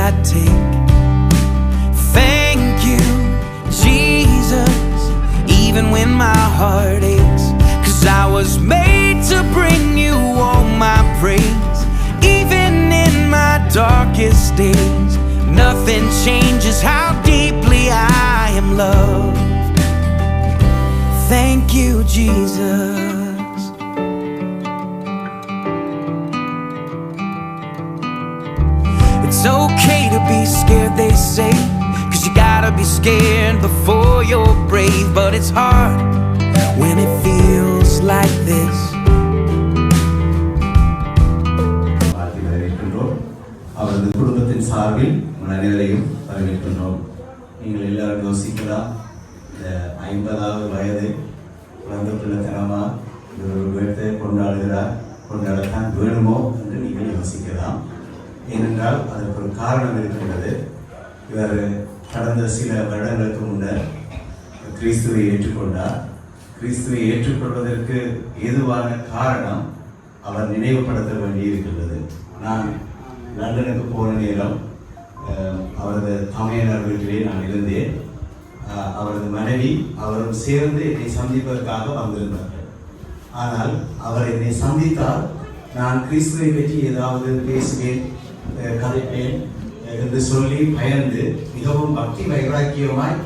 I take. Thank you, Jesus, even when my heart aches, 'cause I was made to bring you all my praise. Even in my darkest days, nothing changes how deeply I am loved. Thank you, Jesus. It's okay to be scared, they say, 'cause you gotta be scared before you're brave. But it's hard when it feels like this. அவரது குடும்பத்தின் சார்பில் அனைவரையும் வரவேற்கின்றோம். நீங்கள் எல்லாரும் யோசிக்கலாம், இந்த 50வது வயது குழந்தை பிள்ளைத்தனமா ஒரு பேர்த்தை கொண்டாடத்தான் வேணுமோ என்று நீங்கள் யோசிக்கலாம். ஏனென்றால் அதற்கு ஒரு காரணம் இருக்கின்றது. இவர் கடந்த சில வருடங்களுக்கு முன்னர் கிறிஸ்துவை ஏற்றுக்கொண்டார். கிறிஸ்துவை ஏற்றுக்கொள்வதற்கு ஏதுவான காரணம் அவர் நினைவுபடுத்த வேண்டியிருக்கின்றது. நான் லண்டனுக்கு போன நேரம் அவரது தமையனர் வீட்டிலே நான் இருந்தேன். அவரது மனைவி அவரும் சேர்ந்து என்னை சந்திப்பதற்காக வந்திருந்தார்கள். ஆனால் அவர் என்னை சந்தித்தால் நான் கிறிஸ்துவை பற்றி ஏதாவது பேசுவேன், கதைப்பேன் என்று சொல்லி பயந்து மிகவும் பக்தி வைராக்கியமாய்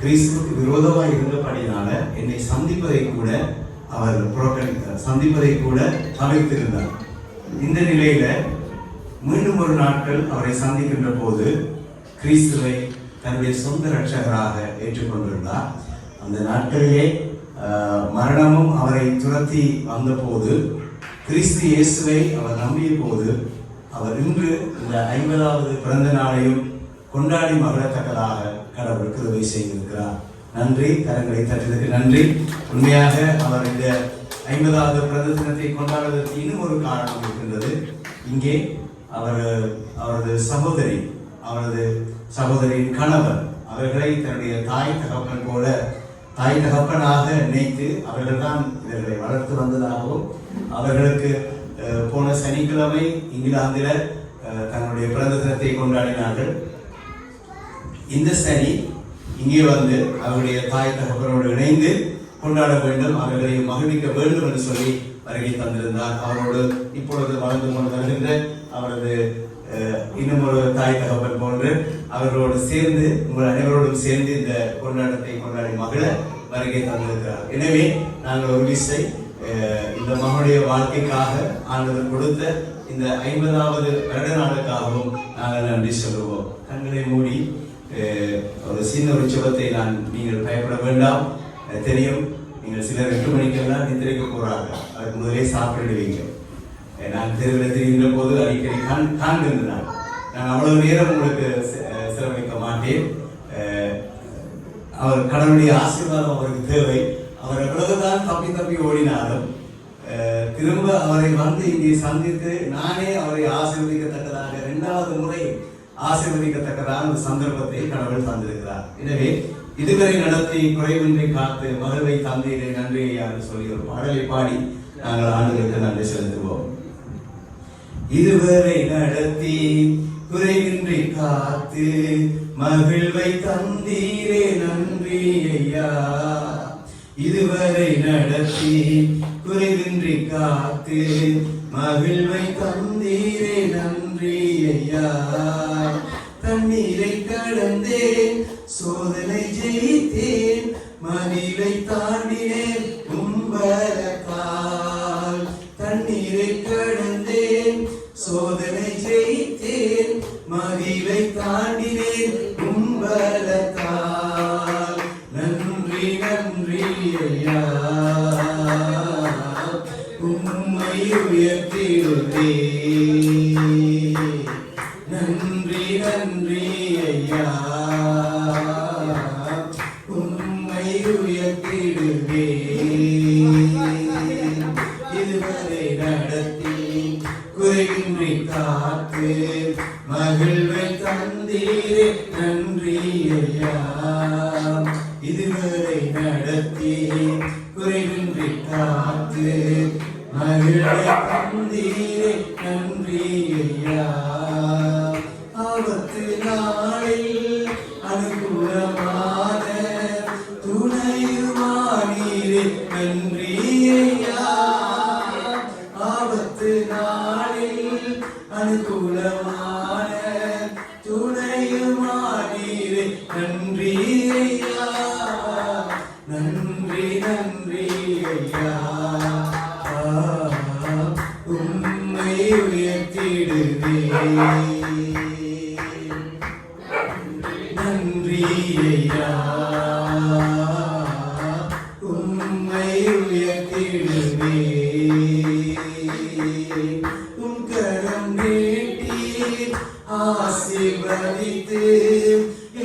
கிறிஸ்துவுக்கு விரோதமாய் இருந்தபடினால என்னை சந்திப்பதை கூட அவர் சந்திப்பதை கூட தவிர்த்திருந்தார். இந்த நிலையில மீண்டும் ஒரு நாட்கள் அவரை சந்திக்கின்ற போது கிறிஸ்துவை தன்னுடைய சொந்த இரட்சகராக ஏற்றுக்கொண்டிருந்தார். அந்த நாட்களிலே மரணமும் அவரை துரத்தி வந்த போது கிறிஸ்து இயேசுவை அவர் நம்பிய போது அவர் இன்று இந்த 50வது பிறந்த நாளையும் கொண்டாடி மகிழத்தக்கதாக கடவுள் கிருபை செய்திருக்கிறார். நன்றி, கரங்களை தட்டுவதற்கு நன்றி. உண்மையாக அவர் இந்த 50வது பிறந்த தினத்தை கொண்டாடுவதற்கு இன்னும் ஒரு காரணம் இருக்கின்றது. இங்கே அவரது சகோதரியின் கணவர் அவர்களை தன்னுடைய தாய் தகப்பனாக நினைத்து அவர்கள்தான் இவர்களை வளர்த்து வந்ததாகவும் அவர்களுக்கு போன சனிக்கிழமை இங்கிலாந்தில் தன்னுடைய பிறந்த தினத்தை கொண்டாடினார்கள். இந்த சனி இங்கே வந்து அவருடைய தாய் தகப்பனோடு இணைந்து கொண்டாட வேண்டும், அவர்களை மகிழ்விக்க வேண்டும் என்று சொல்லி வருகை தந்திருந்தார். அவரோடு இப்பொழுது வளர்ந்து கொண்டு வருகின்ற அவரது இன்னும் ஒரு தாய் தகப்பன் போன்று அவர்களோடு சேர்ந்து உங்கள் அனைவரோடும் சேர்ந்து இந்த கொண்டாட்டத்தை கொண்டாடி மகிழ வருகை தந்திருக்கிறார். எனவே நாங்கள் ஒரு விசை இந்த மகனுடைய வாழ்க்கைக்காக ஆண்டவர் கொடுத்த இந்த 50வது வருட நாளுக்காகவும் நாங்கள் நன்றி சொல்லுவோம். கண்களை மூடி ஒரு சின்ன ஒரு சுபத்தை நீங்கள் பயப்பட வேண்டாம். தெரியும், நீங்கள் சிலர் 8 மணிக்கெல்லாம் நித்திரைக்க போறாங்க, அதுக்கு முதலே சாப்பிடுவீங்க. நான் தெருவில் தெரிகின்ற போது அடிக்கடி காண்கின்றான். நான் அவ்வளவு நேரம் உங்களுக்கு சிரமிக்க மாட்டேன். அவர் கடவுளுடைய ஆசீர்வாதம் அவருக்கு தேவை. அவர் எவ்வளவுதான் தப்பி ஓடினாலும் திரும்ப அவரை வந்து இங்கே சந்தித்து நானே அவரை ஆசீர்வதிக்கத்தக்கதாக 2வது முறை ஆசீர்வதிக்கத்தக்கதான ஒரு சந்தர்ப்பத்தை கடவுள் தந்திருக்கிறார். எனவே இதுவரை நடத்தி குறைவின்றி காத்து மகிழ்வை தந்தீரே நன்றி என்று சொல்லி ஒரு பாடலை பாடி நாங்கள் ஆண்டுகளுக்கு நன்றி செலுத்துவோம். இதுவரை நடத்தி குறைவின்றி காத்து மகிழ்வை தந்தீரே நன்றி ஐயா. இதுவரை நடத்தி குறைவின்றி காத்து மகிழ்வை தந்தீரே நன்றி ஐயா. தண்ணீரை கடந்தேன், சோதனை ஜெயித்தேன், மதிலை தாண்டினேன் உம்பலத்தால். தண்ணீரை கடந்தேன், சோதனை ஜெயித்தேன், மதிலை தாண்டினேன் உம்பலத்தால். நன்றி நன்றி ஐயா, உம்மை உயர்த்திடுவேன். நன்றி நன்றி ஐயா, உம்மை உயர்த்திடுவேன். இதுவரை நடத்தி குறைவின்றி காத்து மகிழ்வை தந்தீரே நன்றி ஐயா. இதுவரை நடத்தி குறைவின்றி காத்து மகிழ்வை தந்தீரே நன்றி ஐயா. ஆபத்து நன்றி ஐயா உம்மை உயர்த்திடுவே உம் கரம் நீட்டி ஆசீர்வதித்து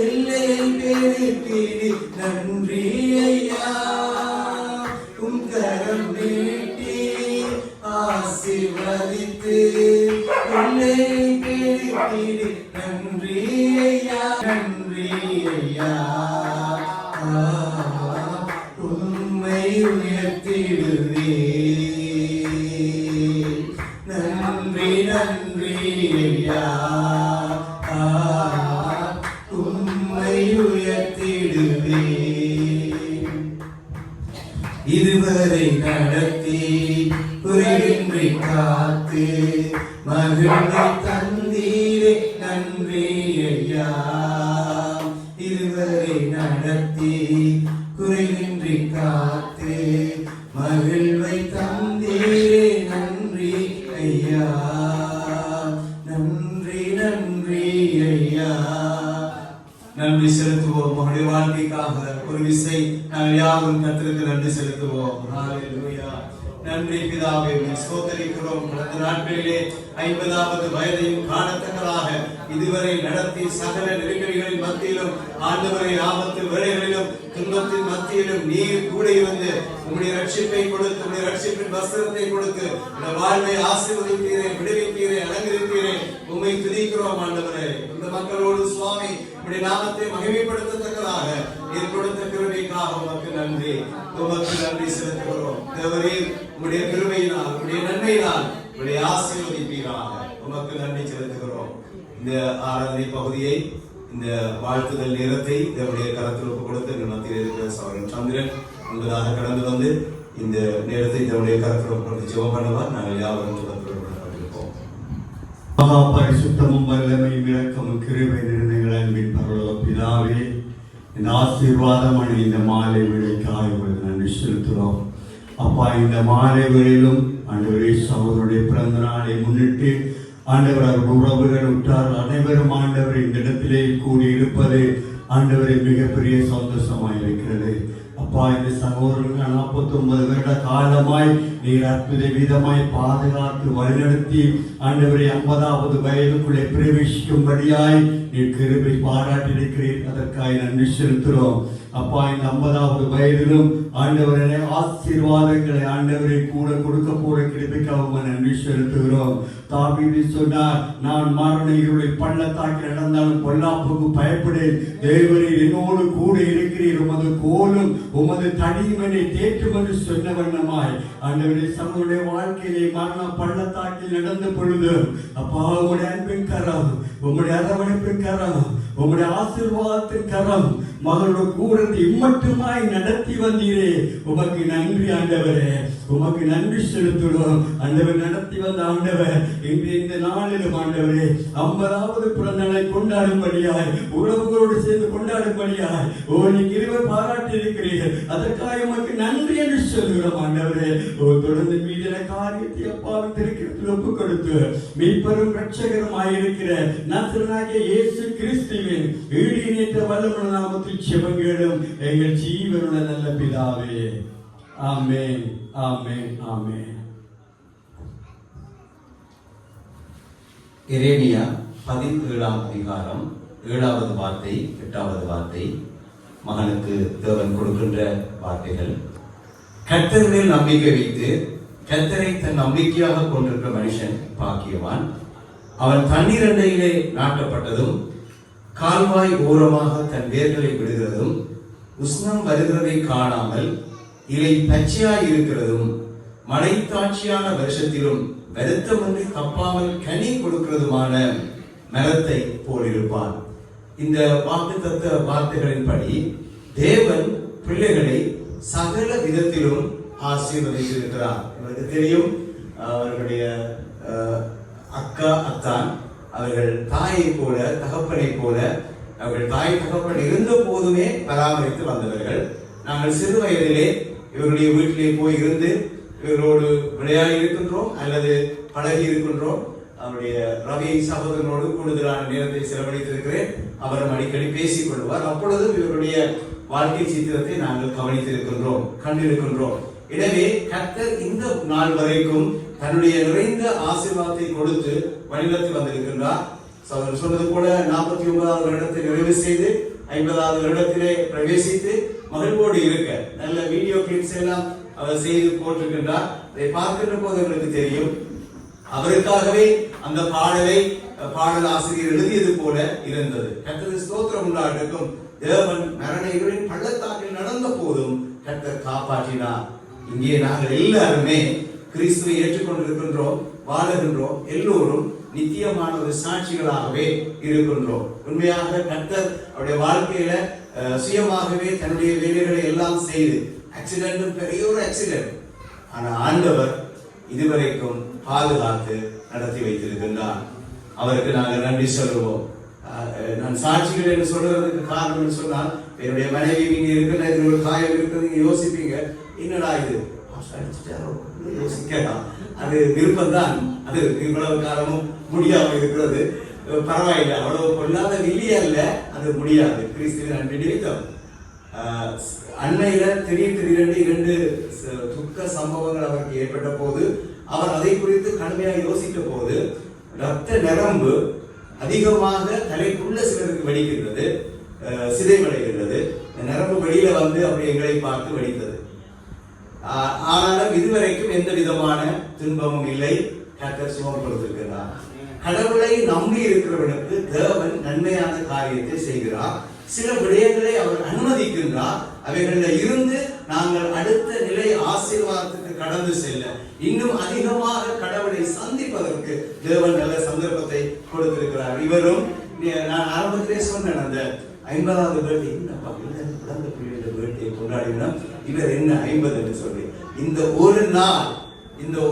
எல்லை பெருக்கிடு நன்றி ஐயா உம் கரம் நீட்டி ஆசீர்வதித்து எல்லை பெருக்கிடு நன்றி ஐயா நன்றி ஐயா உம்மை உயர்த்திடுவே நன்றி நன்றி ஐயா உம்மை உயர்த்திடுவே இதுவரை நடத்தி குறையின்றி காத்து மகிழ்வை தந்தீரே நன்றி ஐயா இதுவரை நடத்தி குறையின்றி காத்து மகிழ்வை தந்தீரே நன்றி ஐயா நன்றி நன்றி ஐயா நன்றி செலுத்துவோம் உங்களுடைய வாழ்க்கைக்காக ஒரு விசை நாங்கள் யாரும் கர்த்தருக்கு நன்றி செலுத்துவோம் ஹalleluya நன்றி பிதாவே ஸ்தோத்திரிக்கிறோம் கடந்த நாட்களிலே 50வது வயதையும் காணத்தக்கதாக இதுவரை நடத்தி சகல நெருக்கடிகளின் மத்தியிலும் ஆண்டவரை ஆபத்து வேளைகளிலும் துன்பத்தின் மத்தியிலும் நீர் கூட இருந்து உங்களுடைய ரட்சிப்பை கொடுத்து உங்களுடைய ரட்சிப்பின் வஸ்திரத்தை கொடுத்து இந்த வாழ்வை ஆசீர்வதித்தீரே விடுவித்தீரே அலங்கரித்தீரே உம்மை துதிக்கிறோம் ஆண்டவரே இந்த மக்களோடு சுவாமி உம்முடைய நாமத்தை மகிமைப்படுத்தத்தக்கதாக நீர் கொடுத்த கிருபைக்காக உமக்கு நன்றி செலுத்துகிறோம் தேவரீர் உம்முடைய கிருபையினால் உம்முடைய நன்மையினால் உம்முடைய ஆசீர்வதிப்பீராக உமக்கு நன்றி செலுத்துகிறோம் இந்த ஆராதனை பகுதியை இந்த வாழ்த்துதல் நேரத்தை தேவனுடைய கரத்தில் ஒப்புக் கொடுத்து எங்கள் மத்தியில் இருக்கிற சகோதரன் சந்திரன் என்பதாக கடந்து வந்து இந்த நேரத்தை தேவனுடைய கரத்தில் ஒப்புக் கொடுத்து ஜெபம் பண்ணுவார் நாங்கள் யாவரும் ஜெபத்தில் மகா பரிசுத்தமும் வல்லமையும் இரக்கமும் கிருபை நிறைந்த அன்பின் பரலோக பிதாவே இந்த ஆசீர்வாதமான இந்த மாலை வேளைக்காக உங்களுக்கு நன்றி செலுத்துகிறோம் அப்பா இந்த மாலை வேளையிலும் ஆண்டவரே சகோதரருடைய பிறந்த நாளை முன்னிட்டு ஆண்டவர் உறவுகள் உற்றார் அனைவரும் ஆண்டவர் இந்த இடத்திலே கூடியிருப்பது ஆண்டவரை மிகப்பெரிய சந்தோஷமாய் இருக்கிறது அப்பா இந்த சகோதரர்கள் 49 வருட காலமாய் நீர் அற்புத விதமாய் பாதுகாத்து வழிநடத்தி ஆண்டவரை 50வது வயதுக்குள்ளே பிரவேசிக்கும்படியாய் நீர் கிருபை பாராட்டியிருக்கிறீர் அதற்காக நன்றி செலுத்துகிறோம் அப்பா இந்த 50வது வயதிலும் ஆண்டவரே ஆசீர்வாதங்களை ஆண்டவரை கூட கொடுக்க போற கிருபைக்காக நன்றி செலுத்துகிறோம் தாவீது சொன்னார் நான் மரண இருளில் பள்ளத்தாக்கில் நடந்தாலும் பொல்லாப்புக்கு பயப்படேன் தேவரீர் என்னோடு கூட இருக்கிறீர் உமது கோலும் உமது தடியும் என்னை தேற்றும் என்று சொன்ன வண்ணமாய் ஆண்டவரே சகோதரருடைய வாழ்க்கையிலே மரண பள்ளத்தாக்கில் நடந்த பொழுது அப்பா உங்களுடைய அன்பின் கரம் உங்களுடைய அரவணைப்பின் கரம் உங்களுடைய ஆசீர்வாதத்தின் கரம் மகளோட கூடத்தை இம்மட்டுமாய் நடத்தி வந்தீரே உமக்கு நன்றி ஆண்டவரே உமக்கு நன்றி செலுத்துகிறோம் ஆண்டவர் நடத்தி வந்த ஆண்டவர் இன்று இந்த நாளிலும் ஆண்டவரே 50வது பிறந்தநாளை கொண்டாடும்படியாய் உறவுகளோடு சேர்ந்து கொண்டாடும்படியாய் நீ கிருபை பாராட்டி இருக்கிறீர்கள் அதற்காக உமக்கு நன்றி என்று சொல்கிறோம் ஆண்டவரே தொடர்ந்து மீதின காரியத்தை அப்பாவின் திருக்கிறத்தில் ஒப்புக் கொடுத்து மீட்பரும் இரட்சகருமாயிருக்கிற நசரேயனாகிய இயேசு கிறிஸ்துவின் ஈடு இணைத்த வல்லமையுள்ள நாமத்தில் ஜெபங்களும் எங்கள் ஜீவனுள்ள நல்ல பிதாவே ஆமென் ஆமென் ஆமென். எரேமியா 17ஆம் அதிகாரம் 7வது வார்த்தை 8வது வார்த்தை மகனுக்கு தேவன் கொடுக்கின்ற வார்த்தைகள். கர்த்தர் மேல் நம்பிக்கை வைத்து கர்த்தரை தன் நம்பிக்கையாக கொண்டிருக்கிற மனுஷன் பாக்கியவான். அவன் தண்ணீர் அண்டையிலே நாட்டப்பட்டதும் கால்வாய் ஓரமாக தன் வேர்களை விடுகிறதும் உஷ்ணம் வருகிறதை காணாமல் இலை பச்சையாய் இருக்கிறதும் மழைத்தாட்சியான வருஷத்திலும் வருத்தமின்றி தப்பாமல் கனி கொடுக்கிறதுமான மரத்தை போலிருப்பான். இந்த வாக்குத்தத்த வார்த்தைகளின்படி தேவன் பிள்ளைகளை சகல விதத்திலும் ஆசீர்வதித்திருக்கிறார். உங்களுக்கு தெரியும், அவர்களுடைய அக்கா அத்தான் அவர்கள் தாயை போல தகப்பனை போல அவர்கள் தாய் தகப்பன் இருந்த போதுமே பராமரித்து வந்தவர்கள். நாங்கள் சிறு வயதிலே இவருடைய வீட்டிலே போய் இருந்து இவர்களோடு விளையாடி இருக்கின்றோம் அல்லது பழகி இருக்கின்றோம். அவருடைய ரவி சகோதரனோடு கூடுதலான நேரத்தை செலவழித்திருக்கிறேன். அவரும் அடிக்கடி பேசிக் கொள்வார். அப்பொழுதும் இவருடைய வாழ்க்கை சித்திரத்தை நாங்கள் கவனித்திருக்கின்றோம், கண்டிருக்கின்றோம். எனவே கர்த்தர் இந்த நாள் வரைக்கும் தன்னுடைய நிறைந்த ஆசீர்வாதத்தை கொடுத்து வழிநடத்தி வந்திருக்கின்றார். சொன்னது போல 49வது வருடத்தை நிறைவு செய்து 50வது வருடத்திலே பிரவேசித்து மகிழ்வோடு இருக்க நல்ல வீடியோ கிளிப்ஸ் எல்லாம் அவர் செய்து போட்டிருக்கின்றார். அதை பார்க்கின்ற போது எங்களுக்கு தெரியும் அவருக்காகவே அந்த பாடல் ஆசிரியர் எழுதியது போல இருந்தது. கர்த்தருக்கு ஸ்தோத்திரம் உண்டாகட்டும். தேவன் மரண இருளின் பள்ளத்தாக்கில் நடந்த போதும் கர்த்தர் காப்பாற்றினார். இங்கே நாங்கள் எல்லாருமே கிறிஸ்துவை ஏற்றுக்கொண்டிருக்கின்றோம், வாழுகின்றோம். எல்லோரும் நித்தியமான ஒரு சாட்சிகளாகவே இருக்கின்றோம். உண்மையாக கர்த்தர் அவருடைய வாழ்க்கையில சுயமாகவே தன்னுடைய வேலைகளை எல்லாம் செய்து ஆக்சிடென்ட் பெரிய ஒரு ஆக்சிடென்ட், ஆனா ஆண்டவர் இதுவரைக்கும் பாதுகாத்து நடத்தி வைத்திருக்கின்றார். அவருக்கு நாங்கள் நன்றி சொல்லுவோம். நான் சாட்சிகள் என்று சொல்றதுக்கு காரணம் சொன்னால் என்னுடைய மனைவி இங்க இருக்கிற இதுல ஒரு காயம் இருக்கிறது யோசிப்பீங்க, என்னடா இது யோசிக்கலாம். அது விருப்பம்தான். அது இவ்வளவு காலமும் முடியாம இருக்கிறது. பரவாயில்லை, அவ்வளவு கொள்ளாத வில்லி அல்ல, அது முடியாது. கிறிஸ்துவின் அன்பின் நிமித்தம் அண்மையில திடீரென்று 2 துக்க சம்பவங்கள் அவருக்கு ஏற்பட்ட போது அவர் அதை குறித்து கடுமையாக யோசித்த போது ரத்த நரம்பு அதிகமாக தலைக்குள்ள சிலருக்கு வெடிக்கின்றது, சிதைவடைகின்றது. நரம்பு வெளியில வந்து அப்படி எங்களை பார்த்து வெடித்தது. ஆனாலும் இதுவரைக்கும் எந்த விதமான துன்பமும் இல்லை. கர்த்தர் சுகம் கொடுத்திருக்கிறார். கடவுளை நம்பி இருக்கிறவனுக்கு தேவன் நன்மையான காரியத்தை செய்கிறார். சில விடயங்களை அவர் அனுமதிக்கின்றார். அவைகளில் இருந்து நாங்கள் அடுத்த நிலை ஆசீர்வாதத்துக்கு கடந்து செல்ல இன்னும் அதிகமாக கடவுளை சந்திப்பதற்கு தேவன் நல்ல சந்தர்ப்பத்தை கொடுத்திருக்கிறார். இவரும் நான் ஆரம்பத்திலே சொன்னேன், அந்த 50வது பர்த்டே என்னப்பா பிறந்த பிள்ளையோட பர்த்டே கொண்டாடினா இவர் என்ன 50 என்று சொல்லி இந்த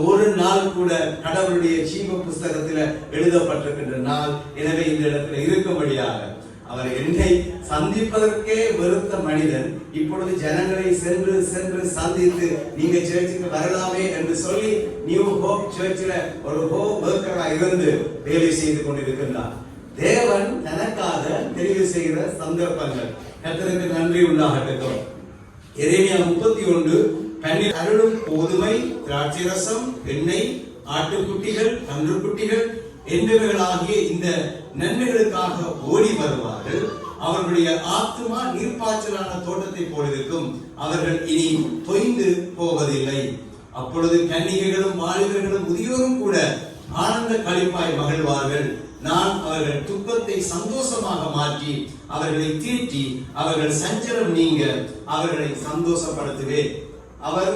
ஒரு நாள் கூட கடவுளுடைய ஜீவ புஸ்தகத்தில் எழுதப்பட்டிருக்கின்ற நாள். எனவே இந்த இடத்துல இருக்கும்படியாக அவர் என்னை சந்திப்பதற்கே வெறுத்த மனிதன் இப்பொழுது ஜனங்களை சென்று சந்தித்து நீங்க சர்ச்சுக்கு வரலாமே என்று சொல்லி நியூ ஹோப் சர்ச்சில் ஒரு ஹோப் ஒர்க்கரா இருந்து வேலை செய்து கொண்டிருக்கின்றார். தேவன் தனக்காக தெரிவு செய்கிற சந்தர்ப்பங்கள். கர்த்தருக்கு நன்றி உண்டாகட்டும். எரேமியா 31:12 அருளும் கோதுமை, திராட்சை ரசம், எண்ணெய், ஆட்டுக்குட்டிகள், கன்றுக்குட்டிகள் என்பவைகளாகிய இந்த நன்மைகளுக்காக ஓடி வருவார்கள். அவர்களுடைய ஆத்துமா நீர்ப்பாய்ச்சலான தோட்டத்தை போல இருக்கும். அவர்கள் இனி தொய்ந்து போவதில்லை. அப்பொழுது கன்னிகைகளும் வாலிபர்களும் முதியோரும் கூட ஆனந்த களிப்பாய் மகிழ்வார்கள். நான் அவர்கள் துக்கத்தை சந்தோஷமாக மாற்றி அவர்களை தீட்டி அவர்கள் சஞ்சலம் நீங்க அவர்களை சந்தோஷப்படுத்துவேன். அவர்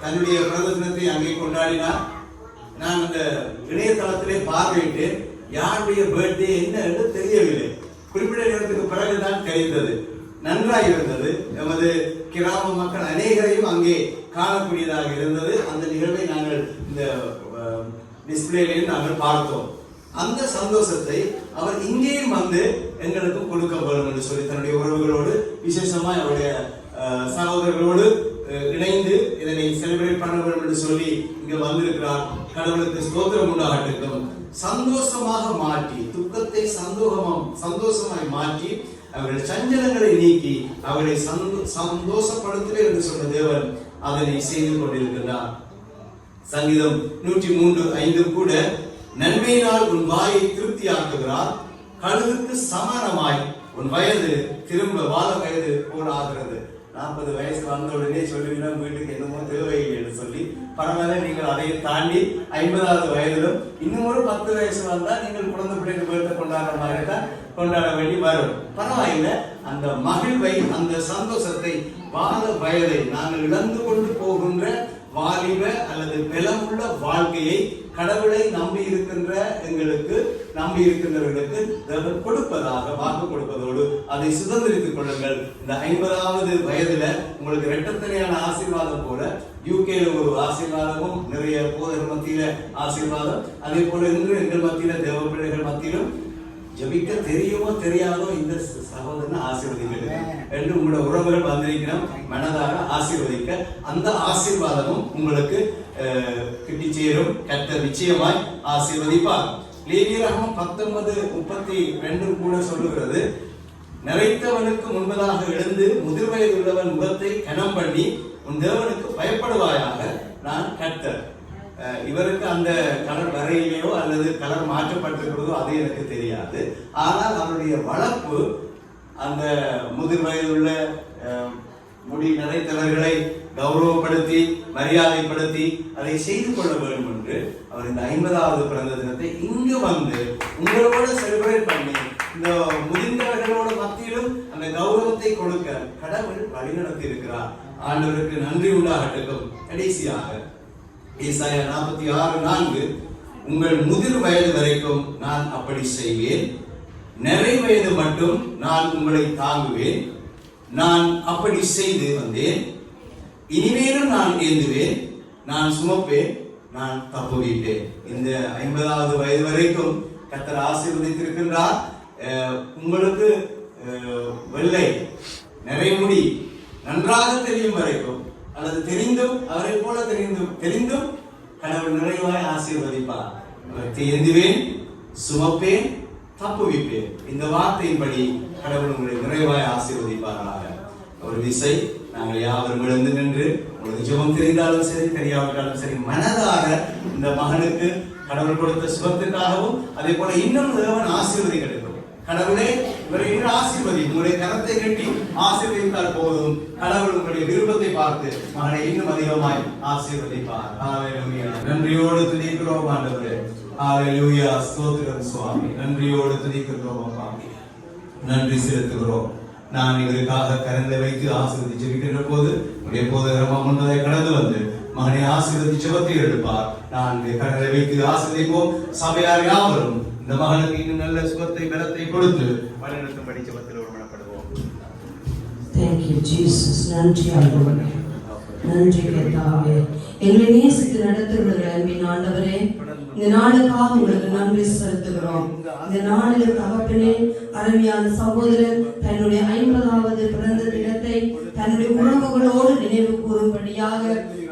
தன்னுடைய பிறந்த தினத்தை அங்கே கொண்டாடினார். நான் அந்த இணையதளத்திலே பார்வையிட்டு யாருடைய பர்த்டே என்ன என்று தெரியவில்லை. குறிப்பிட்ட நேரத்துக்கு பிறகுதான் தெரிந்தது. நன்றாக இருந்தது. நமது கிராம மக்கள் அநேகரையும் அங்கே காணக்கூடியதாக இருந்தது. அந்த நிகழ்வை நாங்கள் இந்த டிஸ்பிளேலையும் நாங்கள் பார்த்தோம். அந்த சந்தோஷத்தை அவர் இங்கேயும் வந்து எங்களுக்கு கொடுக்க வேண்டும் என்று சொல்லி தன்னுடைய உறவுகளோடு விசேஷமாய் அவருடைய சகோதரர்களோடு இணைந்து இதனை செலிப்ரேட் பண்ண வேண்டும் என்று சொல்லி இங்க வந்திருக்கிறார். கடவுளுக்கு ஸ்தோத்திரம் உண்டாகட்டும். சந்தோஷமாக மாற்றி துக்கத்தை சந்தோஷமாய் மாற்றி அவர்கள் சஞ்சலங்களை நீக்கி அவர்களை சந்தோஷப்படுத்துவேன் என்று சொன்ன தேவன் அதனை செய்து கொண்டிருக்கிறார். சங்கீதம் 103:5 கூட நன்மையினால் உன் வாயை திருப்தியாக்குகிறார், கழுகுக்கு சமானமாய் உன் வயது திரும்ப வாழ வயது போலாகிறது. 40 வயசு வந்த உடனே சொல்லுவீங்கன்னா வீட்டுக்கு என்னமோ தேவையில்லை என்று சொல்லி பரவாயில்ல, நீங்கள் அதை தாண்டி 50வது வயதிலும் இன்னும் ஒரு 10 வயசு வந்தா நீங்கள் குழந்தை பிள்ளைக்கு வீட்டை கொண்டாடுற மாதிரி தான் கொண்டாட வேண்டி வரும். பரவாயில்லை, அந்த மகிழ்வை அந்த சந்தோஷத்தை வாழ வயதை நாங்கள் இழந்து கொண்டு போகின்ற வாலிப அல்லது பலமுள்ள வாழ்க்கையை கடவுளை நம்பி இருக்கின்றவர்களுக்கு தேவன் கொடுப்பதாக வாக்கு கொடுப்பதோடு அதை சுதந்திரித்துக் கொள்ளுங்கள். இந்த 50வது வயதுல உங்களுக்கு இரட்டத்தனையான ஆசீர்வாதம் போல யூகேல ஒரு ஆசீர்வாதமும் நிறைய போதகர் மத்தியில ஆசீர்வாதம், அதே போல இன்று எங்கள் மத்தியில தேவ பிள்ளைகள் மத்தியிலும் ஜபிக்க தெரியுமோ தெரியாதோ இந்த சகோதரனை ஆசீர்வதிக்கிறது என்று உங்களோட உறவுகள் வந்திருக்கிறோம். மனதாக ஆசீர்வதிக்க அந்த ஆசீர்வாதமும் உங்களுக்கு கிட்டி சேரும். கர்த்தர் நிச்சயமாய் ஆசீர்வதிப்பார். லேவியராகமம் 19:32 கூட சொல்லுகிறது, நிறைத்தவனுக்கு முன்பதாக எழுந்து முதிர் வயது உள்ளவன் முகத்தை கனம் பண்ணி உன் தேவனுக்கு பயப்படுவாயாக, நான் கர்த்தர். இவருக்கு அந்த கலர் வரையிலையோ அல்லது கலர் மாற்றப்பட்டிருக்கிறதோ அது எனக்கு தெரியாது. ஆனால் அவருடைய வளர்ப்பு அந்த முதிர் வயதுள்ள முடி நிறைத்தவர்களை கௌரவப்படுத்தி மரியாதைப்படுத்தி அதை செய்து கொள்ள வேண்டும் என்று அவர் இந்த 50வது பிறந்த தினத்தை இங்கு வந்து உங்களோட செலிப்ரேட் பண்ணி இந்த முதிர்ந்தவர்களோட மத்தியிலும் அந்த கௌரவத்தை கொடுக்க கடவுள் வழிநடத்தி இருக்கிறார். ஆண்டவருக்கு நன்றி உண்டாகட்டும். கடைசியாக ஏசாயா 46:4, உங்கள் முதிர் வயது வரைக்கும் நான் அப்படி செய்வேன், நிறை வயது மட்டும் நான் உங்களை தாங்குவேன், நான் அப்படி செய்து வந்தேன், இனிமேலும் நான் ஏந்துவேன், நான் சுமப்பேன், நான் தப்புவிப்பேன். இந்த 50வது வயது வரைக்கும் கர்த்தர் ஆசீர்வதித்திருக்கின்றார். உங்களுக்கு வெள்ளை நிறைமுடி நன்றாக தெரியும் வரைக்கும் அல்லது தெரிந்தும் அவரை போல தெரிந்தும் கடவுள் நிறைவாய் ஆசீர்வதிப்பார். ஏந்துவேன், சுமப்பேன், தப்புவிப்பேன். இந்த வார்த்தையின்படி கடவுள் உங்களை நிறைவாய் ஆசீர்வதிப்பாராக. ஒரு விசை நாங்கள் யாவரும் எழுந்து நின்று, உங்களுக்கு ஜெபம் தெரிந்தாலும் சரி தெரியாவிட்டாலும் சரி, மனதாக இந்த மகனுக்கு கடவுள் கொடுத்த சுகத்துக்காகவும் அதே போல இன்னும் தேவன் ஆசீர்வதிக்கட்டும். கடவுளே இவரை இன்னும் ஆசீர்வதி, உங்களுடைய கரத்தை கட்டி ஆசீர்வதித்தால் போதும். கடவுள் உங்களுடைய விருப்பத்தை பார்த்து மகனை இன்னும் அதிகமாய் ஆசீர்வதிப்பார். ஹல்லேலூயா. நன்றியோடு துதிக்கிறோம் ஆண்டவரே. ஹல்லேலூயா. ஸ்தோத்திரம் சுவாமி. நன்றியோடு துதிக்கிறோம் அப்பா. நன்றி செலுத்துகிறோம். நான் இவருக்காக கரங்களை வைத்து ஆசீர்வதி ஜெபிக்கின்ற போது உடைய போதகரமா முன்னதை கடந்து வந்து மகனை ஆசீர்வதி ஜெபத்தை எடுப்பார். நான் கரங்களை வைத்து ஆசீர்வதிப்போம். சபையார் யாவரும் இந்த மகனுக்கு இன்னும் நல்ல சுகத்தை பலத்தை கொடுத்து வழிநடத்தும்படி ஜெபத்தில் ஒருமனப்படுவோம். Thank you Jesus. நன்றி ஆண்டவரே. நன்றி கர்த்தாவே. எங்களை நேசித்து நடத்துகிற அன்பின் ஆண்டவரே, இந்த நாளுக்காக உங்களுக்கு நன்றி செலுத்துகிறோம். இந்த நாளில் தகப்பனே, அருமையான சகோதரன் தன்னுடைய 50வது பிறந்த தினத்தை தன்னுடைய உறவுகளோடு நினைவு கூறும்படியாக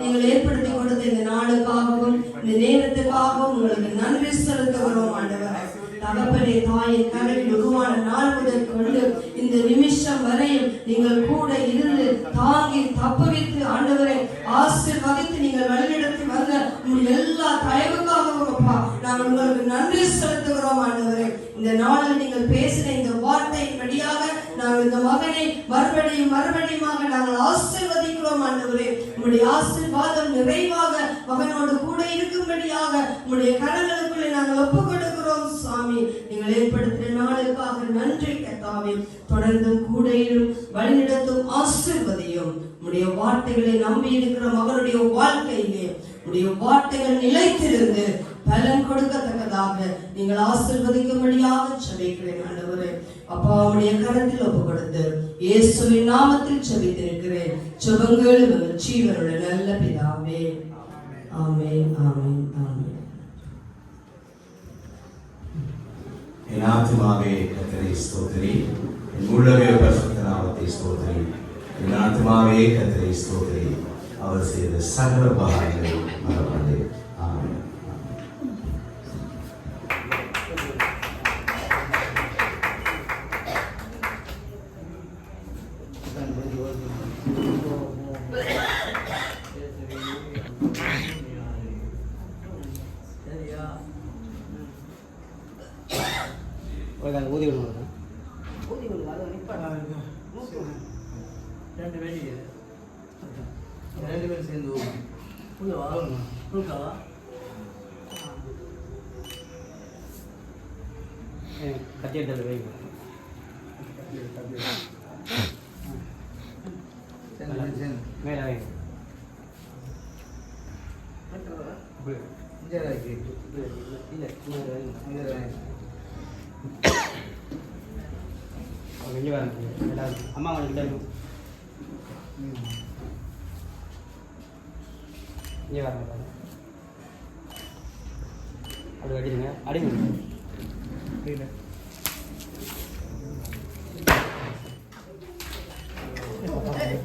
நீங்கள் ஏற்படுத்தி கொடுத்த இந்த நாளுக்காகவும் இந்த நேரத்துக்காகவும் உங்களுக்கு நன்றி செலுத்துகிறோம் ஆண்டவரே. தகப்பனே, தாயின் கருவில் உருவான நாள் முதல் கொண்டு இந்த நிமிஷம் வரையும் நீங்கள் கூட இருந்து தாங்கி தப்புவித்து ஆண்டவரை ஆசீர்வதித்து நீங்கள் வழிநடத்தி வந்த உங்களுடைய எல்லா தயவுக்காகவும் அப்பா நாங்கள் உங்களுக்கு நன்றி செலுத்துகிறோம் ஆண்டவரே. இந்த நாளில் நீங்கள் பேசின இந்த வார்த்தையின் வழியாக நாங்கள் இந்த மகனை மறுபடியுமாக நாங்கள் ஆசீர்வதிக்கிறோம் ஆண்டவரே. உங்களுடைய ஆசீர்வாதம் நிறைவாக மகனோடு கூட இருக்கும்படியாக உங்களுடைய கரங்களுக்குள்ளே நாங்கள் ஒப்புக் கொடுக்கிறோம் சுவாமி. நீங்கள் ஏற்படுத்தின நாளுக்காக நன்றி கர்த்தாவே. தொடர்ந்தும் கூட வழிநடத்தும் ஆசீர்வதியும். உங்களுடைய வார்த்தைகளை நம்பி இருக்கிற மகனுடைய வாழ்க்கையிலே உங்களுடைய வார்த்தைகள் நிலைத்திருந்து பலன் கொடுக்கத்தக்கதாக நீங்கள் ஆசீர்வதிக்கும்படியாக ஜெபிக்கிறேன் ஆண்டவரே. அப்பா உடைய கரத்தில் ஒப்புக் கொடுத்து இயேசுவின் நாமத்தில் ஜெபித்திருக்கிறேன். ஜெபங்கள் உங்கள் ஜீவனுள்ள நல்ல பிதாவே. ஆமென் ஆமென் ஆமென். என் ஆத்துமாவே கர்த்தரை ஸ்தோத்திரி, என் உள்ளவே பரிசுத்த நாமத்தை ஸ்தோத்திரி. என் ஆத்துமாவே கர்த்தரை ஸ்தோத்திரி, அவர் செய்த சகல உபகாரங்களை மறவாதே. ஆமென். ஊதி விடுங்க. ஊதி விடுங்க. அது நிப்பாடு. ரெண்டு பேரும் சேர்ந்து கத்தி எடுத்து வைங்க. மேலே வைங்க. வெளியே வர எல்லாரும் அம்மா கொஞ்சம் இங்கே வர அப்படி அடிடுங்க. அடிங்க.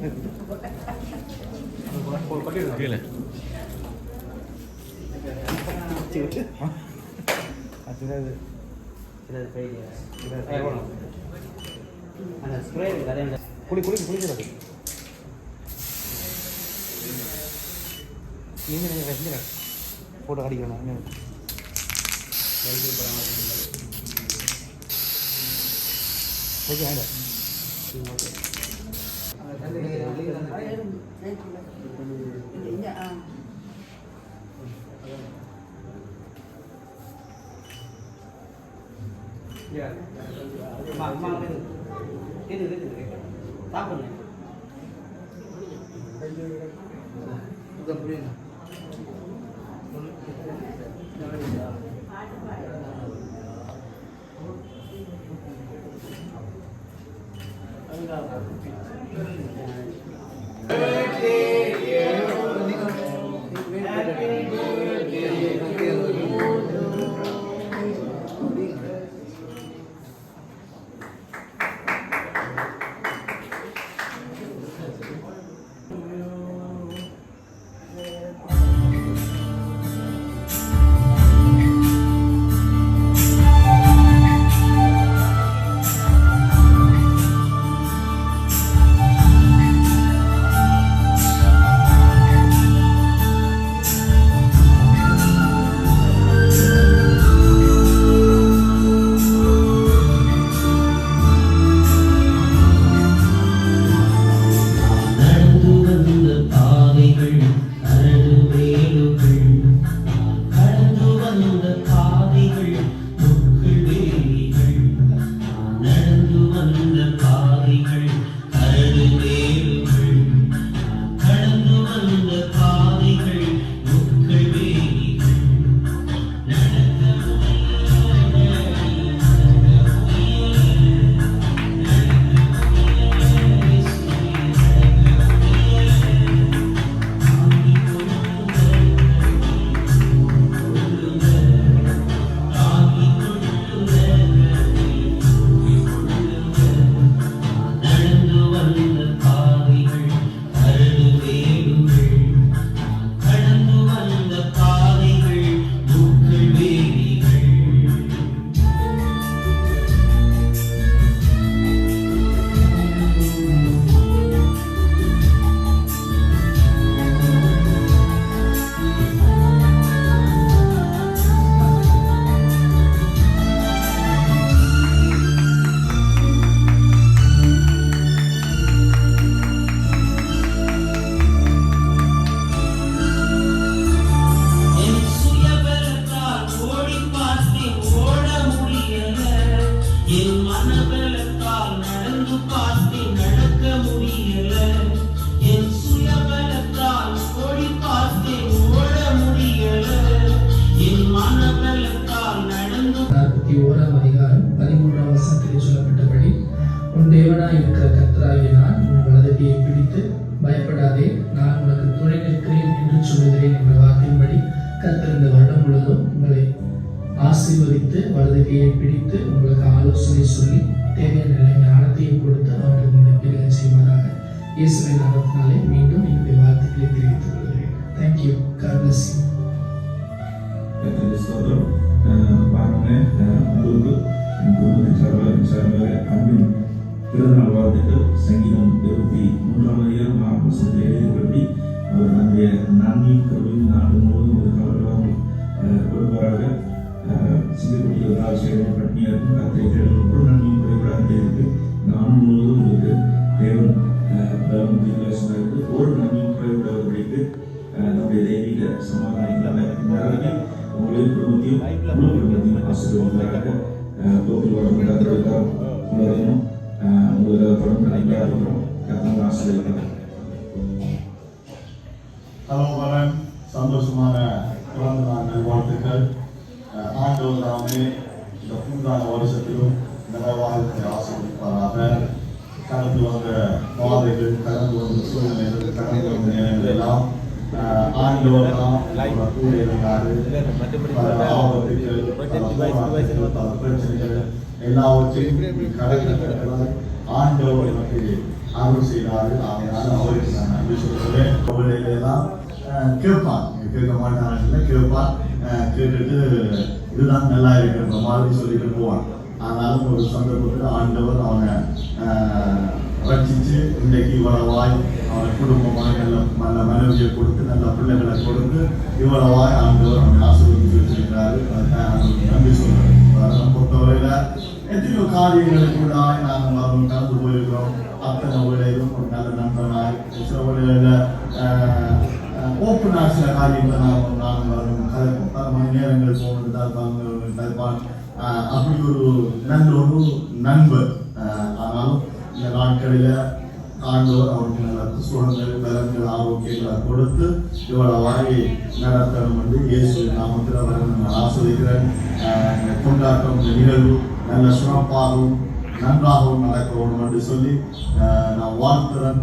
கீழே குளிக்கிறது நீங்கள் ஃபோட்டோ அடிக்கணும் ஓகே வாங்க சாப்பிடுங்க தேவனாய் இருக்கிற கர்த்தராகிய நான் உன் வலதுகையை பிடித்து பயப்படாதே நான் உனக்கு துணை நிற்கிறேன் என்று சொல்லுகிறேன் என்ற வார்த்தையின்படி கர்த்தர் இந்த வருடம் முழுவதும் உங்களை ஆசீர்வதித்து வலதுகையை பிடித்து உங்களுக்கு ஆலோசனை சொல்லி தேவையான ஞானத்தையும் கொடுத்து அவர்கள் இந்த பிரிவை செய்வதாக இயேசுவின் நாமத்தினாலே மீண்டும் என்னுடைய வாழ்த்துக்களை தெரிவித்துக் கொள்கிறேன். தேங்க்யூ. God bless you. அன்பின் பிறந்தநாள் வாழ்த்துக்கு சங்கீதம் 23 வசனத்தில் எழுதியபடி அவர் நம்முடைய நன்மையும் கருவையும் நாடு முழுவதும் ஒரு கவலையாமல் கொடுப்பாராக. சிங்கப்பட்டி ஒரு நாள் சேவை பட்டினியாருக்கும் கத்தை தேடும் ஒரு நன்மையும் குறைபடாது இருக்கு. நாடு முழுவதும் உங்களுக்கு தேவன் சொன்னாருக்கு ஒரு நன்மையும் குறைபடாதபடிக்கு நம்முடைய தெய்வீக சமாதானங்களாக இந்த உங்களையும் குடும்பத்தையும் முழு குடும்பத்தையும் ஆசீர்வதிப்பாராக. போக்கில் வளர்ந்து உலகையும் உலகப்படும் நினைக்காதவரும் கத்தம் ஆசீர்வதிக்கிறார். சகோதரன் சந்தோஷமான பிறந்த நாள் வாழ்த்துக்கள். ஆண்டவர் தாமே இந்த புத்தான வருஷத்திலும் நிறைவாழ்த்தை ஆசீர்வதிப்பாராக. கடந்து வந்த பாதைகள், கடந்து வந்த சூழ்நிலைகள், கடந்து வந்த நேரங்கள் எல்லாம் ஆண்டவர் தான் கூட இருந்தாரு. ஆபத்துகள், பிரச்சனைகள் எல்லாவற்றையும் கடந்து ஆண்டவர் நமக்கு அருள் செய்தாரு. அதனால அவருக்கு நான் நன்றி சொல்கிறேன். அவர்களெல்லாம் கேட்பான், கேட்க மாட்டாங்க, கேட்பான், கேட்டுட்டு இதுதான் நல்லா இருக்கிற மாதிரி சொல்லிட்டு போவான். ஆனாலும் ஒரு சந்தர்ப்பத்தில் ஆண்டவர் அவனை ரட்சித்து இன்றைக்கு இவ்வளவாய் அவனை குடும்பமாக நல்ல மனைவியை கொடுத்து நல்ல பிள்ளைகளை கொடுத்து இவ்வளவாய் ஆண்டவர் அவனை ஆசீர்வதித்து வச்சிருக்கிறாரு. நன்றி சொல்கிறேன். அதை பொறுத்தவரையில் எத்தனையோ காரியங்களுக்குள்ளாய் நாங்கள் கலந்து போயிருக்கிறோம். அத்தனை வேலையிலும் ஒரு நல்ல நண்பனாய் சில வேலையில் ஓப்பனாக சில காரியங்களை நாங்கள் கலைப்போம். பல மணி நேரங்கள் போனது தான் கலைப்பான். அப்படி ஒரு நல்ல ஒரு நண்பர். ஆனாலும் இந்த நாட்களில் ஆண்டவர் அவருக்கு நல்ல சுகங்கள் பலன்கள் ஆரோக்கியங்களை கொடுத்து இவ்வளவு வாரி நடத்தணும் வந்து இயேசு நாமத்தில் அவரை நான் ஆஸ்வதிக்கிறேன். இந்த கொண்டாட்டம், இந்த நிகழ்வு நல்ல சிறப்பாகவும் நன்றாகவும் நடக்கவும் என்று சொல்லி நான் வாழ்த்துறேன்.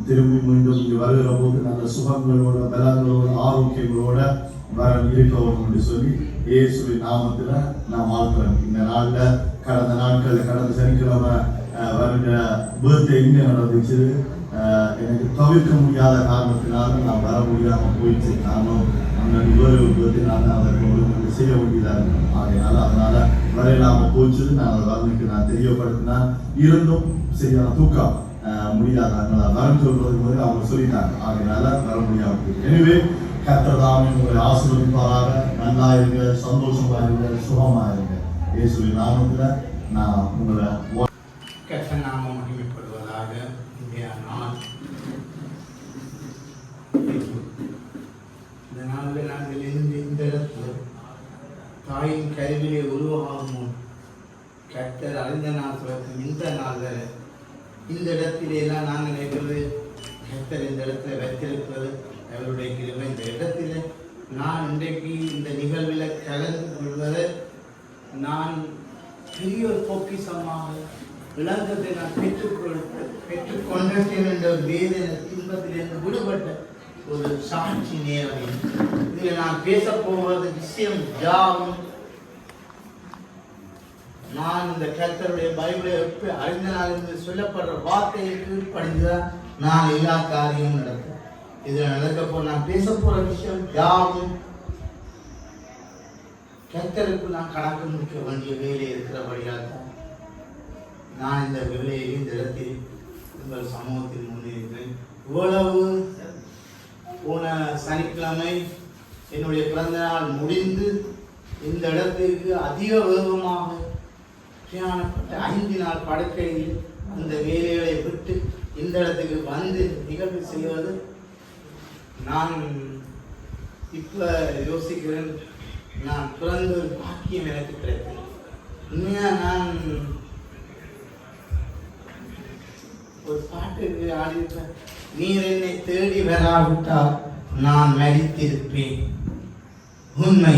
திரும்பி மீண்டும் இங்கு வருகிற போது நல்ல சுகங்களோட பலங்களோட ஆரோக்கியங்களோட வர இருக்கவும் என்று சொல்லி இயேசுவின் நாமத்தில் நான் வாழ்த்துறேன். இந்த நாளில் கடந்த நாட்களில் கடந்த சனிக்கிழமை வருகிற பர்த்டே இங்கே நடந்துச்சு. எனக்கு தவிர்க்க முடியாத காரணத்தினால நான் வர முடியாமல் போயிடுச்சு. நானும் அந்த வேறு பர்த்டே நான் அதற்கு ஒழுங்கு செய்ய வேண்டியதாக இருக்கேன். அதனால் வர இல்லாமல் போச்சு. நான் அதை வரனுக்கு நான் தெரியப்படுத்தினா இருந்தும் சரியான தூக்கம் முடியாது. அதனால் வரம் சொல்றதுக்கு போது அவங்க சொல்லிட்டாங்க. அதனால வர முடியாமல் போயிடுச்சு. எனவே கர்த்தர் உங்களை ஆசீர்வதிப்பாராக. நல்லா இருங்க, சந்தோஷமா இருங்க, சுகமா இருங்க. இயேசுவின் நாமத்தில் நான் உங்களை கர்த்தர் நாமம் மகிமைப்படுவதாக. இந்த நாளில் நாங்கள் இந்த இடத்துல தாயின் கருவிலே உருவாகும் முன் கர்த்தர் அறிந்த நாள் தொடக்கம் இந்த நாள் வரை இந்த இடத்திலெல்லாம் நாங்கள் நினைக்கிறது கர்த்தர் இந்த இடத்துல வைத்திருப்பது அவருடைய கிருபை. இந்த இடத்துல நான் இன்றைக்கு இந்த நிகழ்வில் கலந்து கொள்வதை நான் பெரிய ஒரு பொக்கிஷமாக இழந்ததை நான் பெற்றுக்கொண்டேன் என்ற வேதனை துன்பத்திலிருந்து விடுபட்ட ஒரு சாட்சி நேரம். இதில் நான் பேச போவது விஷயம் யாவும் நான் இந்த கர்த்தருடைய பைபிளை அறிந்த நாள் என்று சொல்லப்படுற வார்த்தையை கீழ்ப்படிந்துதான் நான் எல்லா காரியமும் நடக்கும். இதில் நடக்க போ நான் பேச போற விஷயம் யாவும் கர்த்தருக்கு நான் கணக்கு முடிக்க வேண்டிய வேலை இருக்கிறபடியால் தான் நான் இந்த வேலையை இந்த இடத்தில் உங்கள் சமூகத்தில் முன்னேறினேன். இவ்வளவு போன சனிக்கிழமை என்னுடைய பிறந்த நாள் முடிந்து இந்த இடத்துக்கு அதிக வேகமாக பிரயாணப்பட்ட 5 நாள் படுக்கையில் அந்த வேலைகளை விட்டு இந்த இடத்துக்கு வந்து நிகழ்வு செய்வது நான் இப்ப யோசிக்கிறேன். நான் பிறந்த ஒரு பாக்கியம் எனக்கு கிடைத்தது. உண்மையா நான் ஒரு பாட்டுக்கு ஆடியிருப்பேன். நீர் என்னை தேடி வராவிட்டால் நான் மரித்திருப்பேன். உண்மை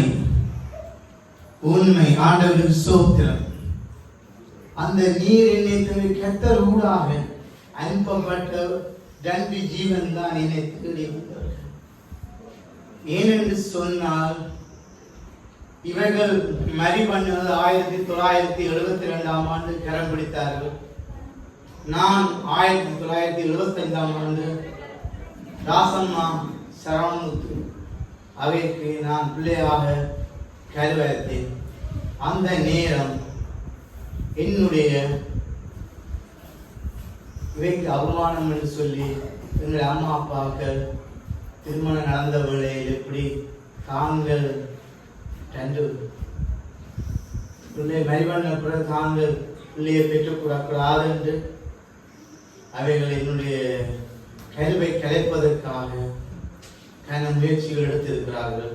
உண்மை ஆண்டவருக்கு ஸ்தோத்திரம். அந்த நீர் என்னை தேடி கர்த்தர் ஊடாக அனுப்பப்பட்ட 2 ஜீவன் தான் என்னை தேடி வந்தவர். ஏனென்று சொன்னால் இவர்கள் மரி பண்ணது 1972ஆம் ஆண்டு கரம் பிடித்தார்கள். நான் 1975ஆம் ஆண்டு தாசம்மா சரவணமுத்து அவைக்கு நான் பிள்ளையாக கருவறுத்தேன். அந்த நேரம் என்னுடைய இவைக்கு அவமானம் என்று சொல்லி எங்கள் அம்மா அப்பாக்கள் திருமணம் நடந்த வேளையில் எப்படி தாங்கள் 2 பிள்ளை மரிவண்ண பிறகு தாங்கள் பிள்ளையை பெற்றுக்கூடாது என்று அவைகள் என்னுடைய கருவை கலைப்பதற்காக கன முயற்சிகள் எடுத்திருக்கிறார்கள்.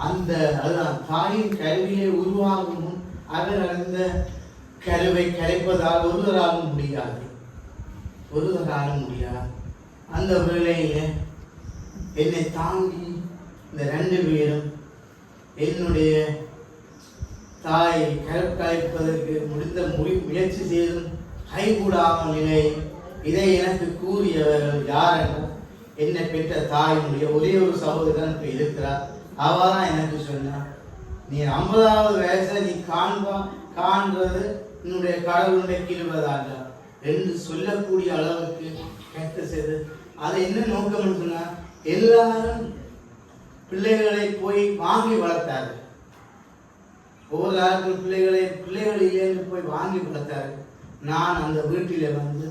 அந்த அதுதான் தாயின் கருவியை உருவாகும் முன் அவர் அந்த கருவை கலைப்பதால் ஒருவராலும் முடியாது. அந்த வேளையில என்னை தாங்கி இந்த 2 பேரும் என்னுடைய தாய் கலைப்பதற்கு முடிந்த முயற்சி செய்தும் கைகூடாமல் நிலை. இதை எனக்கு கூறியவர்கள் யார் என்றால் என்னை பெற்ற தாயினுடைய ஒரே ஒரு சகோதரன் இப்ப இருக்கிறார். அவதான் எனக்கு சொன்னார், நீ 50வது வயசுல நீ காண்றது என்னுடைய கடவுளுடைய கிருபைதான். என்று சொல்லக்கூடிய அளவுக்கு கர்த்தர் செய்து அதை என்ன நோக்கம் சொன்னா எல்லாரும் பிள்ளைகளை போய் வாங்கி வளர்த்தார்கள். ஒவ்வொரு காலத்தில் பிள்ளைகள் இல்லைன்னு போய் வாங்கி வளர்த்தார்கள். நான் அந்த வீட்டிலே வந்து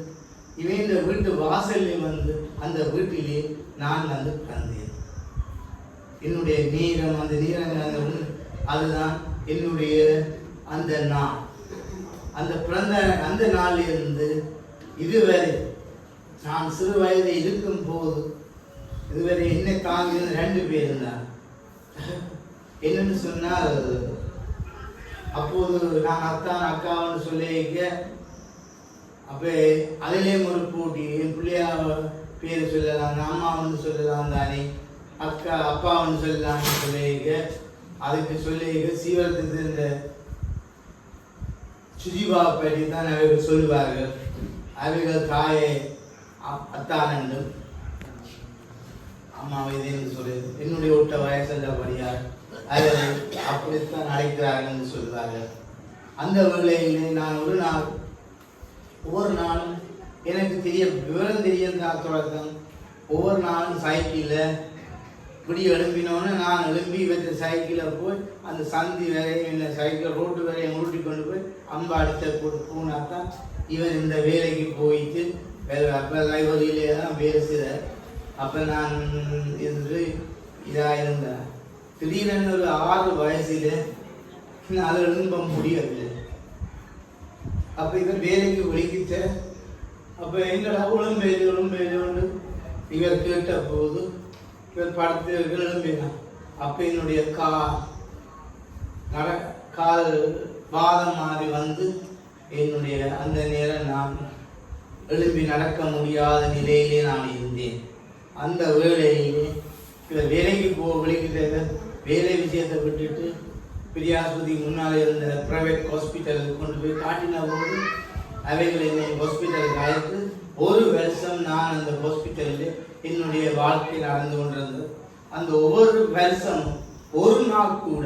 இவன் இந்த வீட்டு வாசலில் வந்து அந்த வீட்டிலே நான் வந்து பிறந்தேன். என்னுடைய நீரம் அந்த நீரங்கள் அதுதான் என்னுடைய அந்த நாள். அந்த பிறந்த அந்த நாளிலிருந்து இதுவரை நான் சிறு வயது இருக்கும் போது இதுவரை என்னை தாங்கி 2 பேர் இருந்தார். என்னன்னு சொன்னால் அப்போது நான் அத்தான் அக்கான்னு சொல்லிக்க அப்போ அதிலேயும் ஒரு போட்டி. என் பிள்ளையா பேர் சொல்லலாம், அம்மாவுன்னு சொல்லலாம் தானே, அக்கா அப்பாவுன்னு சொல்லலாம்னு சொல்லிக்க அதுக்கு சொல்லிக்க சீவரத்துக்கு இந்த சுஜிபா பற்றி தான் அவர்கள் சொல்லுவார்கள். அவர்கள் தாயை அத்தான் என்றும் அம்மாவை இதுன்னு சொல்லு என்னுடைய ஒட்ட வயசுள்ளபடியார் அவரை அப்படித்தான் அழைக்கிறார்கள் என்று சொல்வார்கள். அந்த வேளையிலே நான் ஒவ்வொரு நாளும் எனக்கு விவரம் தெரியாத தொடக்கம் ஒவ்வொரு நாளும் சைக்கிளில் இப்படி எழும்பினோன்னு நான் எழும்பி இவற்றை சைக்கிளில் போய் அந்த சந்தி வரையும் இல்லை சைக்கிள் ரோட்டு வரையும் உருட்டி கொண்டு போய் அம்பா அடித்த போட்டு போனாத்தான் இவன் இந்த வேலைக்கு போயிட்டு அப்போ லைப்ரரியிலே தான் வேலை செய்தார். அப்போ நான் இருந்து இதாக இருந்தேன். திடீரென்னு ஒரு 6 வயசில் நான் எழும்ப முடியவில்லை. அப்போ இவர் வேலைக்கு ஒழிக்கிட்ட அப்போ எங்களோட உடம்பேலோண்டு இவர் கேட்ட போது இவர் படத்து எழும்பினான். அப்போ என்னுடைய கால் வாதம் மாறி வந்து என்னுடைய அந்த நேரம் நான் எழும்பி நடக்க முடியாத நிலையிலே நான் இருந்தேன். அந்த வேலையிலே இவர் வேலைக்கு விழிக்கிட்ட வேலை விஷயத்தை விட்டுட்டு பெரியாஸ்பதி முன்னால் இருந்த ப்ரைவேட் ஹாஸ்பிட்டலுக்கு கொண்டு போய் காட்டின போது அவைகள் என்னை ஹாஸ்பிட்டலுக்கு அழைத்து 1 வருஷம் நான் அந்த ஹாஸ்பிட்டலில் என்னுடைய வாழ்க்கை நடந்து கொண்டிருந்தது. அந்த ஒவ்வொரு வருஷமும் ஒரு நாள் கூட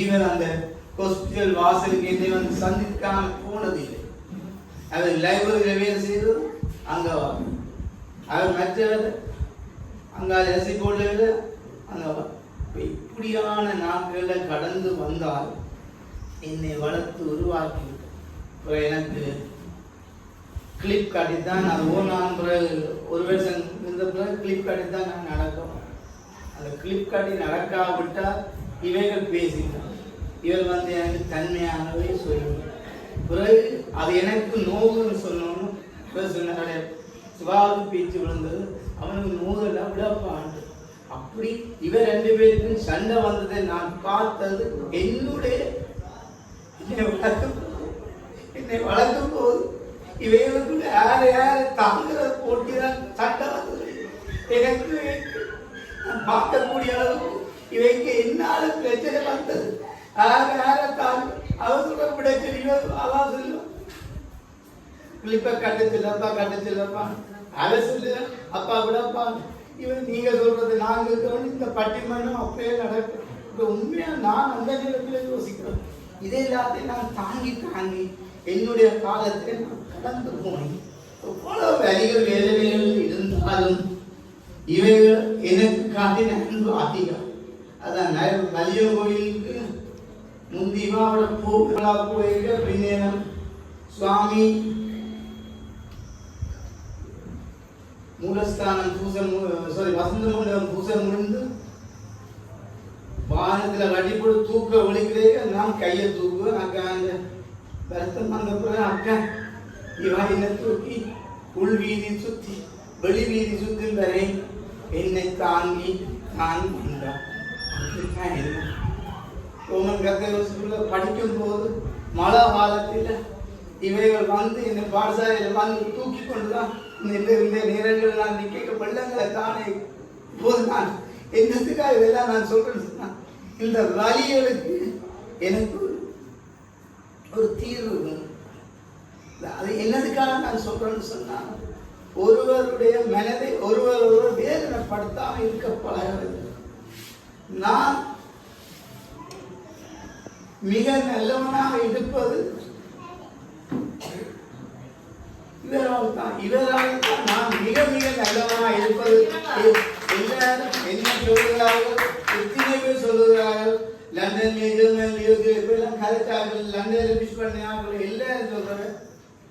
இவர் அந்த ஹாஸ்பிட்டல் வாசலுக்கு என்னை வந்து சந்திக்காம போனதில்லை. அவர் லைப்ரரியில் வேலை செய்து அங்கே அவர் மற்றவர் அங்கே ரசி போடல அங்கே இப்படியான நாட்களில் கடந்து வந்தால் என்னை வளர்த்து உருவாக்கி எனக்கு கிளிப் காட்டித்தான் அது நான் பிறகு 1 வருஷம் இருந்த பிறகு கிளிப் காட்டித்தான் நான் நடக்கும். அந்த கிளிப் காட்டி நடக்காவிட்டால் இவைகள் பேசினார். இவர் வந்து எனக்கு தன்மையானவே சொல்லுவார். பிறகு அது எனக்கு நோவுன்னு சொன்னோன்னு சொன்னாரு. சிவாவுக்கு பேச்சு விழுந்தது அவனுக்கு நோதல விடப்பாண்டு. அப்படி இவர் 2 பேருக்கும் சண்டை வந்ததை நான் பார்த்தது என்னை வளர்க்கும் போது இவைகளுக்குள்ள யார் தாங்குற போட்டிதான் சண்டை வந்தது. எனக்கு நான் பார்க்கக்கூடிய அளவுக்கு இவைக்கு என்னால பிரச்சனை வந்தது. யார தாங்க அவங்கள விட சொல்லுவோம் அவா சொல்லுவோம் கிளிப்பை கட்டச்சில்லப்பா அதை சொல்லு அப்பா விடப்பா இவன் நீங்க சொல்றது நாங்க இருக்கிறோம். இந்த பட்டிமன்றம் அப்பயே நடக்கும். இப்போ உண்மையா நான் அந்த நேரத்தில் யோசிக்கிறேன். இதே எல்லாத்தையும் நான் தாங்கி என்னுடைய காலத்தை நான் கடந்து போனேன். எவ்வளவு வரிகள் வேதனைகள் இருந்தாலும் இவைகள் எனக்கு காட்டின அன்பு அதிகம். அதான் மதிய கோயிலுக்கு முந்திவாவோட போய்க்க பின்னேரம் சுவாமி மூலஸ்தானம் வசந்த மண்டபம் பூசை முடிந்து வாகனத்தில் கட்டிப்போடு தூக்க ஒழிக்கிறேங்க. நான் கையை தூக்குவேன். அக்கா அந்த வருத்தம் வந்த பிறகு அக்கா இவன் என்னை தூக்கி உள் வீதி சுற்றி வெளி வீதி சுற்றி வரை என்னை தாங்கி நான் வந்தான். ரோமன் கத்தேவ படிக்கும் போது மழை காலத்தில் இவைகள் வந்து இந்த பாடசாலையில் வந்து தூக்கி கொண்டுதான் இந்த நேரங்கள் நான் நிற்க வெள்ளங்களை தானே. இப்போது நான் என்னத்துக்காக இதெல்லாம் நான் சொல்றேன்னு சொன்னா இந்த வலிகளுக்கு எனக்கு ஒரு தீர்வு. அது என்னதுக்காக நான் சொல்றேன்னு சொன்னா ஒருவருடைய மனதை ஒருவரோட வேதனைப்படுத்தாமல் இருக்க பழகிறது. நான் மிக நல்லவனாக இருப்பது இவரால் தான் நான் மிக மிக நல்லவனாக இருப்பது. எல்லாரும் என்ன சொல்லுகிறார்கள், எத்தனை பேர் சொல்லுகிறார்கள், லண்டன்ல ஜெர்மனில எல்லாம் கதைச்சார்கள், லண்டன்ல மிஸ் பண்ணார்கள், எல்லாரும் சொல்றாங்க.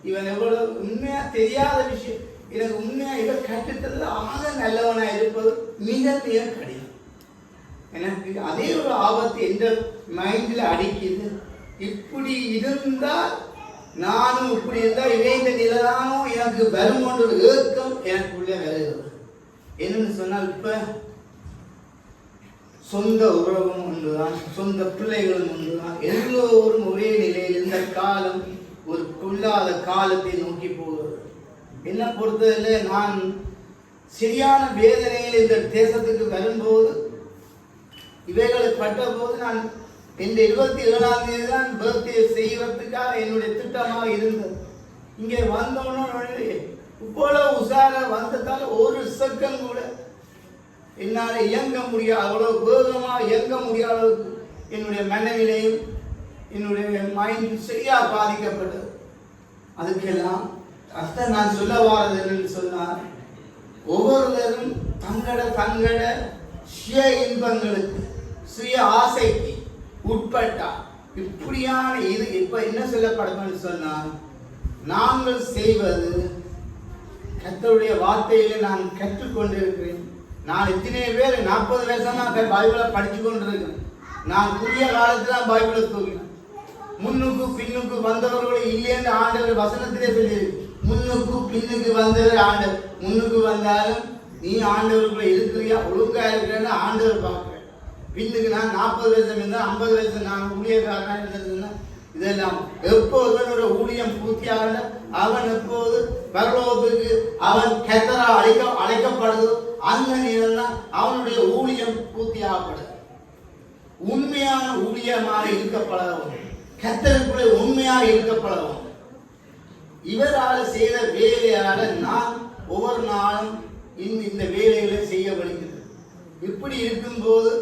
இவன் எவ்வளவு உண்மையா தெரியாத விஷயம். எனக்கு உண்மையா இவன் கற்றுத்தது ஆக நல்லவனா இருப்பது மிக மிக கடினம். எனக்கு அதே ஒரு ஆபத்து எந்த மைண்ட்ல அடிக்குது. இப்படி இருந்தால் நானும் இப்படி இருந்தால் இணைந்த நிலைதானோ எனக்கு வரும் கொண்டு ஒரு ஏக்கம் எனக்குள்ளே வருகிறது. என்னன்னு சொன்னால் இப்ப சொந்த உறவும் ஒன்றுதான், சொந்த பிள்ளைகளும் ஒன்றுதான், எல்லோரும் ஒரே நிலையில் இந்த காலம் ஒரு கொள்ளாத காலத்தை நோக்கி போகிறது. என்ன பொறுத்ததில்லை, நான் சரியான வேதனையில் இந்த தேசத்துக்கு வரும்போது இவைகளை பட்ட போது நான் இந்த 27ஆம் தேதி தான் பர்த்டே செய்வதற்காக என்னுடைய திட்டமாக இருந்தது. இங்கே வந்தோன்னு இவ்வளவு உஷாரா வந்ததால் ஒரு செகண்ட் கூட என்னால் இயங்க முடியாது, அவ்வளவு வேகமாக இயங்க முடியாத அளவுக்கு என்னுடைய மனநிலையும் என்னுடைய மைண்ட் சரியா பாதிக்கப்பட்டது. அதுக்கெல்லாம் அர்த்தம் நான் சொல்ல வாரது என்று சொன்னார், ஒவ்வொருவரும் தங்கட சுய இன்பங்களுக்கு சுய ஆசைக்கு உட்பட்டா இப்படியான இது இப்ப என்ன சொல்லப்படும் சொன்னால், நாங்கள் செய்வது கர்த்தருடைய வார்த்தையில நான் கற்றுக்கொண்டிருக்கிறேன். நான் இத்தனை பேர் 40 வருஷமா பைபிளை படிச்சு கொண்டிருக்கிறேன். நான் புதிய காலத்துல பைபிளை தூக்கினேன். முன்னுக்கு பின்னுக்கு வந்தவர்களை இல்லைன்னு ஆண்டவர் வசனத்திலே சொல்லியிருக்கு. முன்னுக்கு பின்னுக்கு வந்தவர் ஆண்டவர். முன்னுக்கு வந்தாலும் நீ ஆண்டவருக்குள்ள இருக்கிறியா, ஒழுங்கா இருக்கிறேன்னு ஆண்டவர் பார்க்கிறேன். பின்னுக்கு நான் 40 வருஷம் இருந்தா 50 வருஷம் நான் ஊழியக்காரனா இருந்ததுன்னா இதெல்லாம் எப்போது ஊழியம் பூர்த்தியாக அவன் எப்போது பரலோகத்துக்கு அவன் கர்த்தரா அழைக்கப்படுதோ அந்த நேரம் தான் அவனுடைய ஊழியம் பூர்த்தியாகப்படுது. உண்மையான ஊழியமாக இருக்கப்படவும் கர்த்தருக்குள்ளே உண்மையாக இருக்கப்படவும் இவரால் செய்த வேலையால நான் ஒவ்வொரு நாளும் இந்த வேலைகளை செய்ய வருகிறது. இப்படி இருக்கும்போது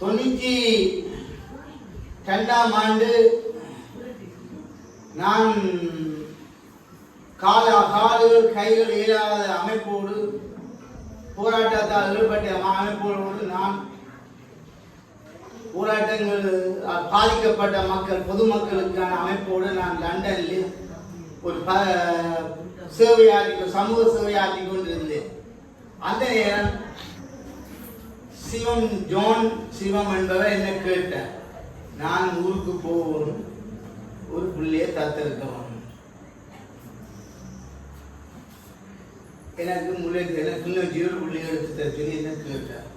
92ஆம் ஆண்டு நான் கால்கள் கைகள் ஏறாத அமைப்போடு போராட்டத்தால் ஈடுபட்ட அமைப்போடு நான் போராட்டங்கள் பாதிக்கப்பட்ட மக்கள் பொதுமக்களுக்கான அமைப்போடு நான் லண்டனில் ஒரு சமூக சேவையாற்றி கொண்டிருந்தேன். அந்த நேரம் ஜான் சிவம் என்பவர் என்ன கேட்டார், நான் ஊருக்கு போகணும், ஒரு பிள்ளையை தத்தெடுக்கணும், எனக்கு இன்னும் 0 பிள்ளைங்க எடுத்து தர சொல்லி என்ன கேட்டார்.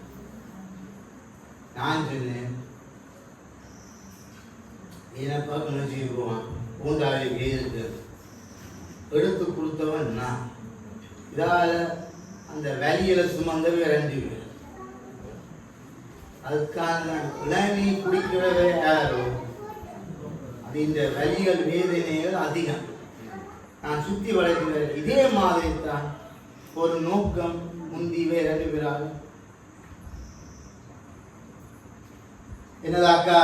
நான் சொன்னேன், என்னப்பா நினைச்சுக்குவான் பூண்டாளி இருக்கு எடுத்து கொடுத்தவன் நான். இதால அந்த வலியில சுமந்தவே 2 பேர். அதுக்கான இளநீ குடிக்கிறவே யாரோ அது இந்த வலிகள் வேதனைகள் அதிகம். நான் சுத்தி வளைக்கிறேன். இதே மாதிரி தான் ஒரு நோக்கம் முந்திவே 2 பேராக என்னது அக்கா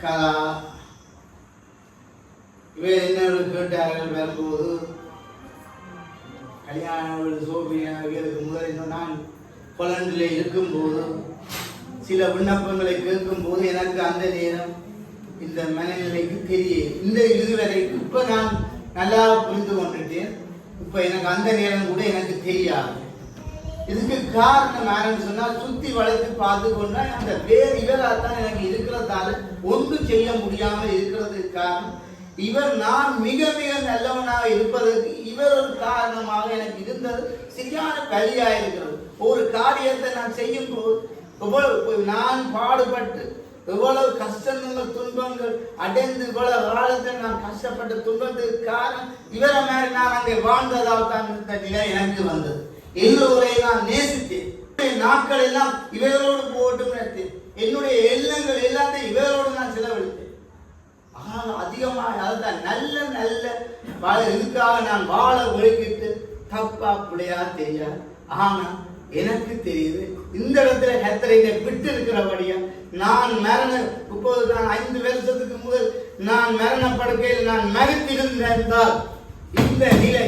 கலா இவர் என்ன கேட்டார்கள் வரும்போது கல்யாண சோபியா இவருக்கு முதல் நான் போலண்டில் இருக்கும்போது சில விண்ணப்பங்களை கேட்கும்போது எனக்கு அந்த நேரம் இந்த மனநிலைக்கு தெரியும். இந்த இதுவரைக்கும் இப்ப நான் நல்லா புரிந்து கொண்டுட்டேன். இப்ப எனக்கு அந்த நேரம் கூட எனக்கு தெரியாது. இதுக்கு காரணம் யாருன்னு சொன்னா சுத்தி வளைத்து பார்த்து கொண்டா அந்த வேறு இவரால் தான் எனக்கு இருக்கிறதால ஒன்றும் செய்ய முடியாமல் இருக்கிறதுக்கு காரணம் இவர். நான் மிக மிக நல்லவனாக இருப்பதற்கு இவர் ஒரு காரணமாக எனக்கு இருந்தது. சரியான பலியா இருக்கிறது. ஒரு காரியத்தை நான் செய்யும் போது எவ்வளவு நான் பாடுபட்டு எவ்வளவு கஷ்டங்கள் துன்பங்கள் அடைந்து இவ்வளவு காலத்தை நான் கஷ்டப்பட்ட துன்பத்துக்கு காரணம் இவரை மாதிரி நான் அங்கே வாழ்ந்ததால் தான் இந்த நிலை எனக்கு வந்தது. எல்லோரையும் நான் நேசித்தேன். நாட்கள் எல்லாம் இவர்களோடு போட்டு நினைத்தேன். என்னுடைய எண்ணங்கள் எல்லாத்தையும் இவரோடு நான் செலவழித்தேன். ஆனால் அதிகமாக அதுதான் நல்ல நல்ல இதுக்காக நான் வாழ ஒழுக்கிட்டு தப்பா பிள்ளையா தெரியாது. ஆனா எனக்கு தெரியுது இந்த இடத்துல கர்த்தரை விட்டு இருக்கிறபடியா நான் மரண 5 வருஷத்துக்கு முதல் நான் மரணப்படுக்கையில் நான் மறித்திருந்தால் இந்த நிலை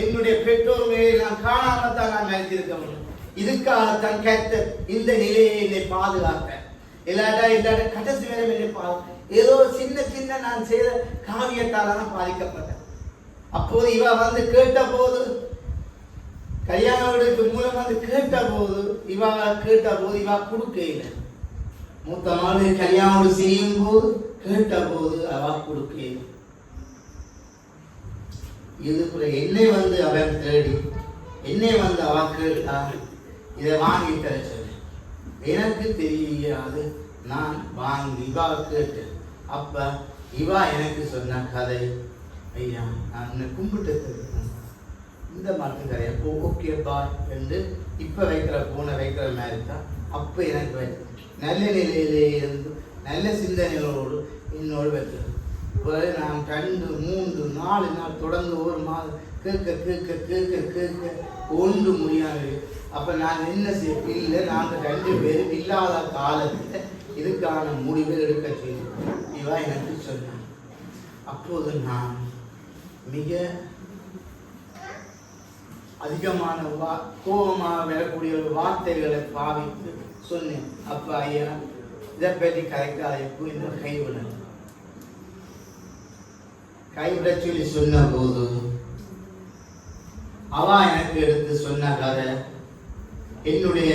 என்னுடைய பெற்றோர் மேலே நான் காணாமல் தான் நான் மறித்திருக்க முடியும். இதுக்காகத்தான் கர்த்தர் இந்த நிலையை என்னை பாதுகாக்க இல்லாட்டா கடைசி வரை என்னை ஏதோ சின்ன நான் செய்த காவியத்தால தான் பாதிக்கப்பட்டேன். அப்போது இவ வந்து கேட்ட போது கல்யாண வீடுக்கு மூலம் வந்து கேட்ட போது இவ கொடுக்கையில மூத்த நாள் கல்யாணம் செய்யும் போது கேட்ட போது அவ கொடுக்கையில இது என்னை வந்து அவன் தேடி என்னை வந்து அவ கேட்டா இதை வாங்கி தர சொல்லி எனக்கு தெரியாது. நான் வாங்கி இவா கேட்டு அப்ப இவா எனக்கு சொன்ன கதை, ஐயா நான் கும்பிட்டு இந்த மாட்டு கதையை ஓகே பாய் என்று இப்ப வைக்கிற மாதிரி தான் அப்ப எனக்கு நல்ல நிலையிலே இருந்து நல்ல சிந்தனைகளோடு என்னோடு வைக்கிறது. நான் 2, 3, 4 நாள் தொடர்ந்து ஒரு மாதம் கேட்க ஒன்று முடியாது. அப்ப நான் என்ன செய்ய இல்லை, நாங்கள் 2 பேரும் இல்லாத காலத்தில் இதுக்கான முடிவை எடுக்க செய்தோம். இவா எனக்கு சொன்னான். அப்போது நான் மிக அதிகமான கோபமாக வரக்கூடிய வார்த்தைகளை பாவித்து சொன்னேன். அப்ப ஐயா இதை பற்றி கதைக்காதைக்கு இன்னும் கைவிட சொல்லி சொன்ன போது அவ எனக்கு எடுத்து சொன்ன கதை என்னுடைய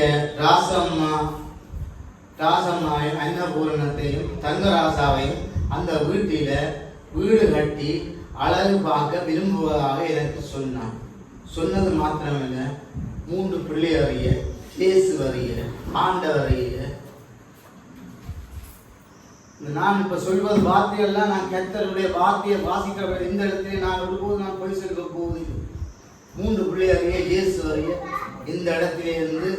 ராசம்மாவையும் அன்னபூரணத்தையும் தங்கராசாவையும் அந்த வீட்டில வீடு கட்டி அழகு பார்க்க விரும்புவதாக எனக்கு சொன்னான். சொன்னது மாத்திரமில்லை, 3 பிள்ளை அறிய, கேசு வரிய, ஆண்டவரைய. நான் இப்ப சொல்வது வார்த்தையெல்லாம் நான் கர்த்தருடைய வார்த்தையை வாசிக்கிற இந்த இடத்துல நான் ஒருபோது நான் போய் சொல்ல போவதில்லை. 3 பிள்ளை அறிய, கேசு வரிய, இந்த இடத்திலே இருந்து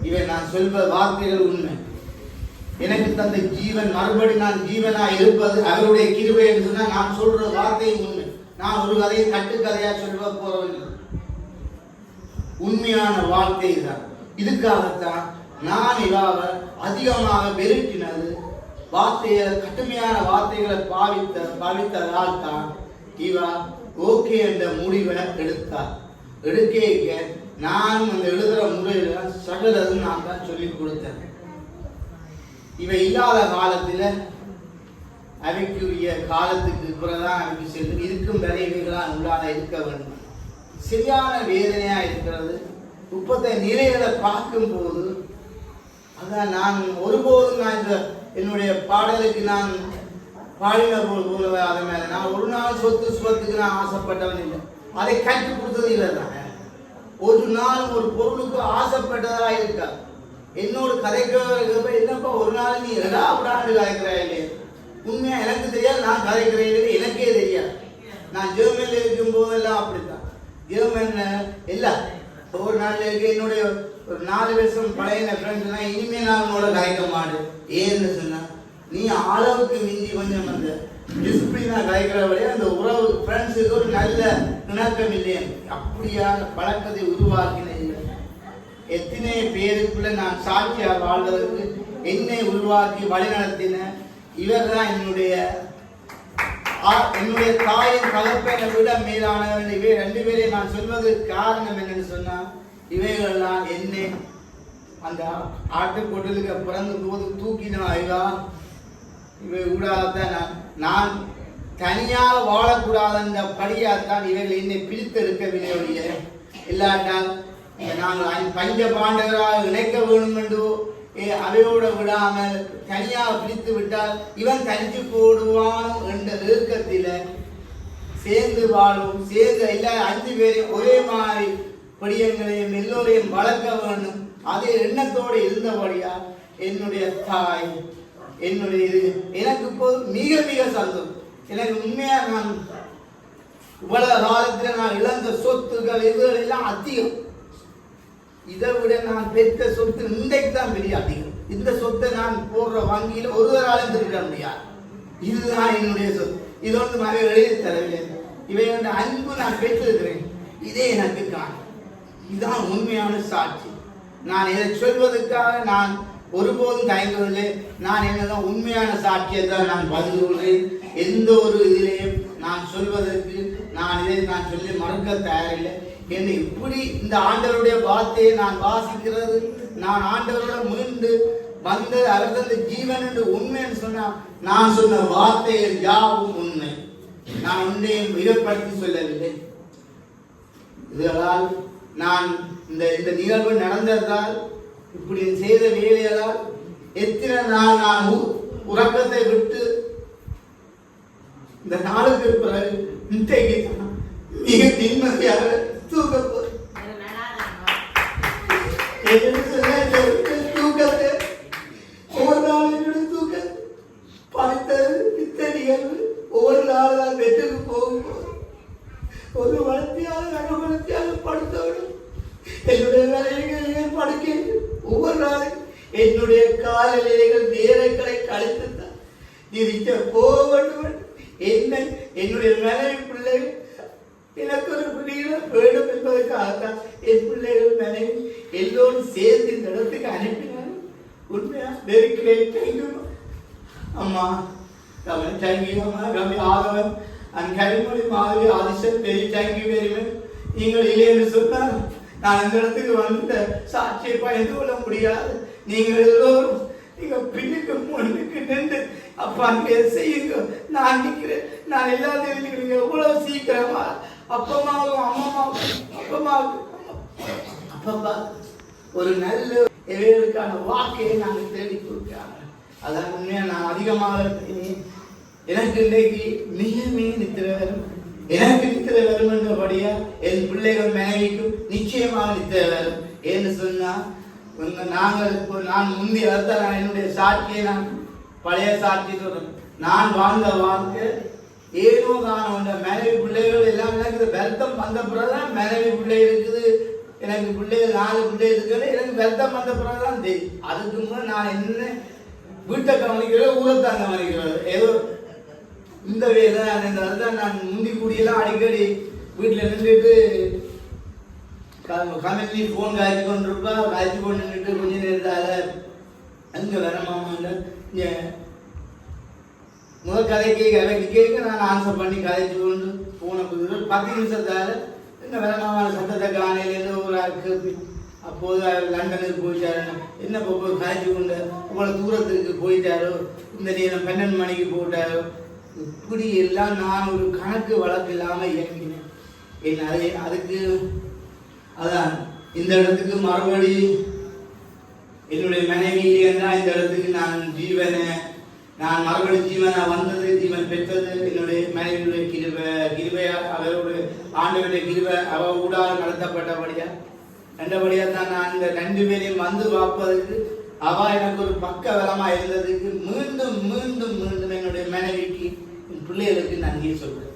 இவன் நான் சொல்வ வார்த்தைகள் உண்மை. எனக்கு தந்த ஜீவன் மறுபடி நான் ஜீவனா இருப்பது அவருடைய கிருபை என்று சொன்னால் நான் சொல்ற வார்த்தை உண்மை. நான் ஒரு கதையை கட்டுக்கதையா சொல்ல போறவில்லை, உண்மையான வார்த்தை தான். இதுக்காகத்தான் நான் இவாவ அதிகமாக வெறுக்கினது. கடுமையான வார்த்தைகளை பாவித்ததால் தான் இவா ஓகே என்ற முடிவை எடுத்தார். எடுக்க நானும் அந்த எழுதுற முறையில சகலதும் நான் தான் சொல்லிக் கொடுத்தேன். இவ இல்லாத காலத்துல அவைக்குரிய காலத்துக்கு பிறகுதான் அவைக்கு சென்று இருக்கும் வரை இவைகளால் உள்ளாத இருக்க வேண்டும். சரியான வேதனையா இருக்கிறது. இப்பத்த நிலைகளை பார்க்கும் போது அதான் நான் ஒருபோதும் நான் இந்த என்னுடைய பாடலுக்கு நான் பாடின போல அதை மேல நான் ஒரு நாள் சுகத்துக்கு நான் ஆசைப்பட்டவன் இல்லை. அதை கற்றுக் கொடுத்தது இல்லை தான். ஒரு நாள் ஒரு பொருளுக்கு ஆசைப்பட்டதா இருக்கா. என்னோட கதைக்க என்னப்பா ஒரு நாள் நீ விடாண்டு கதைக்கிறாய் இல்லையே. உண்மையா எனக்கு தெரியாது, நான் கதைக்கிறேன் எனக்கே தெரியாது. நான் ஜெர்மன்ல இருக்கும் போதெல்லாம் அப்படித்தான். ஜெர்மன்ல எல்லாம் ஒரு நாள் இருக்கு. என்னுடைய ஒரு 4 வருஷம் பழைய ஃப்ரெண்ட்ஸ்னா இனிமே நான் உன்னோட கதைக்க மாட்டேன். ஏன்னு சொன்னா நீ அளவுக்கு மிஞ்சி கொஞ்சம் அந்த டிசிப்ளினா கதைக்கிறபடியே அந்த உறவு ஃப்ரெண்ட்ஸுக்கு ஒரு நல்ல இணக்கம் இல்லையே. அப்படியான பழக்கத்தை உருவாக்கின எத்தனை பேருக்குள்ள நான் சாட்சியா வாழ்வதற்கு என்னை உருவாக்கி வழிநடத்தின இவர் தான் என்னுடைய தாயின் கலப்பையை விட மேலானவன். இவை 2 பேரையும் நான் சொல்வதற்கு காரணம் என்னன்னு சொன்னா இவைகள்லாம் என்னை அந்த ஆட்டுக்கொட்டலுக்கு பிறந்த போது தூக்கின ஐவா இவை ஊடாகத்தான் நான் தனியாக வாழக்கூடாதுன்ற படியாத்தான் இவைகள் என்னை பிரித்தெடுக்கவில்லை ஒழிய இல்லாட்டால் நாங்கள் பஞ்ச பாண்டவராக இணைக்க வேணும் என்று அவையோட விடாமல் தனியாக பிரித்து விட்டால் இவன் தனிச்சு போடுவான் என்ற ஏக்கத்தில் சேர்ந்து வாழும். சேர்ந்து எல்லா 5 பேரையும் ஒரே மாதிரி படியங்களையும் எல்லோரையும் வளர்க்க வேண்டும். அதே எண்ணத்தோடு இருந்தபடியா என்னுடைய தாய் என்னுடைய இது எனக்கு இப்போது மிக மிக சந்தோஷம். எனக்கு உண்மையா நான் இவ்வளவு காலத்தில் நான் இழந்த சொத்துக்கள் இதுகள் எல்லாம் அதிகம். இதை விட நான் பெற்ற சொத்து இன்றைக்கு தான் பெரிய அதிகம். இந்த சொத்தை நான் போடுற வங்கியில் ஒரு காலம் திருட முடியாது. இதுதான் என்னுடைய சொத்து. இது வந்து மக எழுதி தரவில்லை. இவை வந்து அன்பு நான் பெற்றிருக்கிறேன். இதே எனக்கு காணும். இதுதான் உண்மையான சாட்சி. நான் இதை சொல்வதற்காக நான் ஒருபோதும் தயங்கவில்லை. நான் என்னதான் உண்மையான சாட்சியை தான் நான் பதில் கொள்கிறேன். எந்த ஒரு இதிலையும் நான் சொல்வதற்கு நான் சொல்லி மறுக்க தயாரில்லை. என்று இப்படி இந்த ஆண்டவருடைய வார்த்தையை நான் வாசிக்கிறது, நான் ஆண்டவரோட மீண்டு வந்து அவர் தந்த ஜீவன் என்று உண்மைன்னு சொன்னால் நான் சொன்ன வார்த்தைகள் யாவும் உண்மை. நான் உன்னையும் மிகப்படுத்தி சொல்லவில்லை. இதனால் நான் இந்த நிகழ்வு நடந்ததால் இப்படி செய்த வேலையால் எத்தனை நாள் நான் உறக்கத்தை விட்டு இந்த நாளுக்கு பிறகு இன்றைக்கு மிக நிம்மதியாக தூக்க போறேன். தூக்கத்தை ஒவ்வொரு நாளும் தூக்க படுத்தது நிகழ்வு ஒவ்வொரு நாள் நான் வெற்றுக்கு போகும்போது ஒரு வளர்த்தியாக படுத்தவனும் என்னுடைய வேலைகள் படுக்கை ஒவ்வொரு நாளும் என்னுடைய காலைகள் நேரங்களை கழித்துத்தான் நிதிக்க போக வேண்டும். என்னுடைய மனைவி பிள்ளைகள் எனக்கு ஒரு பிள்ளைகளை வேணும் என்பதற்காகத்தான் என் பிள்ளைகள் மனைவி எல்லோரும் சேர்ந்து இந்த இடத்துக்கு அனுப்பினாலும் உண்மையா வெரி கிரேட். தேங்க்யூ அம்மா. தேங்க்யூ அம்மா. கவி ஆதவன் அண்ட் கரிமொழி மாதிரி ஆதிஷன் வெரி தேங்க்யூ வெரி மச். நீங்கள் இல்லை என்று சொன்னால் நான் இந்த இடத்துக்கு வந்த சாட்சியை பயந்து கொள்ள முடியாது. நீங்கள் எல்லோரும் நீங்கள் பின்னுக்கு முன்னுக்கு நின்று அப்பா அங்கே செய்யுங்க, நான் நிற்கிறேன், நான் எல்லாத்தையும் நீங்க எவ்வளவு சீக்கிரமா அப்பா ஒரு நல்ல இவைகளுக்கான வாக்கையை நாங்கள் தேடி கொடுக்கிறாங்க. அதான் உண்மையா நான் அதிகமாக எனக்கு இன்னைக்கு மிகமே நித்திர வரும், எனக்கு நித்திர வரும் என்றபடியா என் பிள்ளைகள் மனைவிக்கும் நிச்சயமாக நித்திர வரும். ஏன்னு சொன்னா நான் முந்தைய நான் என்னுடைய சாட்சியை நான் பழைய சாட்சி சொல்றேன். நான் வாழ்ந்த வாழ்க்கை ஏனோ தான் மனைவி பிள்ளைகள் எல்லாம் எனக்கு வருத்தம் வந்த பிறகுதான் மனைவி பிள்ளை இருக்குது, எனக்கு பிள்ளைகள் 4 பிள்ளை இருக்குது, எனக்கு வருத்தம் வந்த பிறகுதான் தெரியும். அதுக்கு முன்னாடி நான் என்ன வீட்டை கவனிக்கிறது, ஊரத்தான் கவனிக்கிறது, ஏதோ இந்த வேலை அதுதான் நான் முந்தி கூடியெல்லாம் அடிக்கடி வீட்டில் நின்றுட்டு கமிட்டி ஃபோன் காய்ச்சி கொண்டிருப்பா, காய்ச்சி கொண்டு நின்றுட்டு கொஞ்ச நேரத்தால அங்கே வேணமாமாண்ட முதல் கதைக்கு கேட்க நான் ஆன்சர் பண்ணி கதைச்சு கொண்டு போன 10 நிமிஷத்தால என்ன வேணமாமான சத்தத்தை காணையிலேருந்து ஒரு ஆளுக்கு அப்போது லண்டனுக்கு போயிட்டாரு, என்ன போய் காய்ச்சி கொண்டு இவ்வளோ தூரத்துக்கு போயிட்டாரோ, இந்த நேரம் 12 மணிக்கு போயிட்டாரோ, இப்படி எல்லாம் நான் ஒரு கணக்கு வழக்கு இல்லாமல் இயங்கினேன். அதுக்கு அதான் இந்த இடத்துக்கு மறுபடி என்னுடைய மனைவி என்றால் இந்த இடத்துக்கு நான் மறுபடி ஜீவனை வந்தது, ஜீவன் பெற்றது என்னுடைய மனைவியுடைய கிருபையா, அவருடைய ஆண்டவருடைய கிருபை அவ ஊடாக நடத்தப்பட்டபடியா ரெண்டபடியா தான் நான் இந்த 2 பேரையும் வந்து பார்ப்பதற்கு அவ எனக்கு ஒரு பக்க பலமா இருந்ததுக்கு மீண்டும் மீண்டும் மீண்டும் என்னுடைய மனைவிக்கு என் பிள்ளைகளுக்கு நன்றி சொல்றேன்.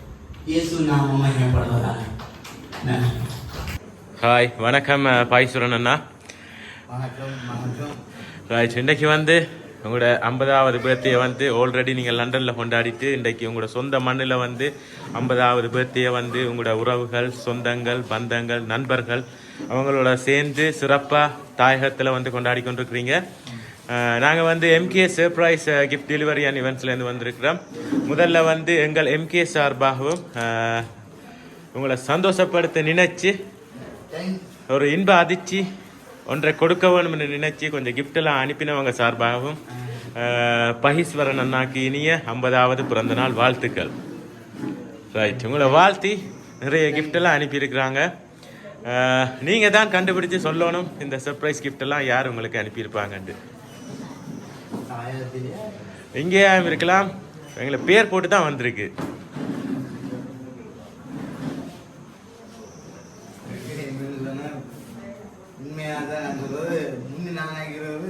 இயேசு நாமம் மகிமைப்படுவதாக. ஹாய், வணக்கம் பாய்சுரன் அண்ணா. வணக்கம். வணக்கம். ரைட், இன்றைக்கு வந்து உங்களோட 50வது பர்த்டே வந்து ஆல்ரெடி நீங்கள் லண்டனில் கொண்டாடிட்டு இன்றைக்கு உங்களோட சொந்த மண்ணில் வந்து 50வது பர்த்டே வந்து உங்களோட உறவுகள், சொந்தங்கள், பந்தங்கள், நண்பர்கள் அவங்களோட சேர்ந்து சிறப்பாக தாயகத்தில் வந்து கொண்டாடி கொண்டிருக்கிறீங்க. நாங்கள் வந்து MK surprise gift delivery and இவெண்ட்ஸ்லேருந்து வந்திருக்கிறோம். முதல்ல வந்து எங்கள் எம்கே சார்பாகவும் உங்களை சந்தோஷப்படுத்த நினைச்சு ஒரு இன்ப அதிர்ச்சி ஒன்றை கொடுக்க வேணும்னு நினைச்சு கொஞ்சம் கிஃப்டெல்லாம் அனுப்பினவங்க சார்பாகவும் பஹீஸ்வரன் அண்ணாக்கு இனிய 50வது பிறந்த நாள் வாழ்த்துக்கள். ரைட், உங்களை வாழ்த்தி நிறைய கிஃப்டெல்லாம் அனுப்பியிருக்கிறாங்க. நீங்கள் தான் கண்டுபிடிச்சு சொல்லணும் இந்த சர்ப்ரைஸ் கிஃப்டெல்லாம் யார் உங்களுக்கு அனுப்பியிருப்பாங்கன்ட்டு. எங்கேயும் இருக்கலாம், எங்களை பேர் போட்டு தான் வந்திருக்கு. உண்மையாக தான் நான் சொல்றது, முன்னே நான் நினைக்கிறது,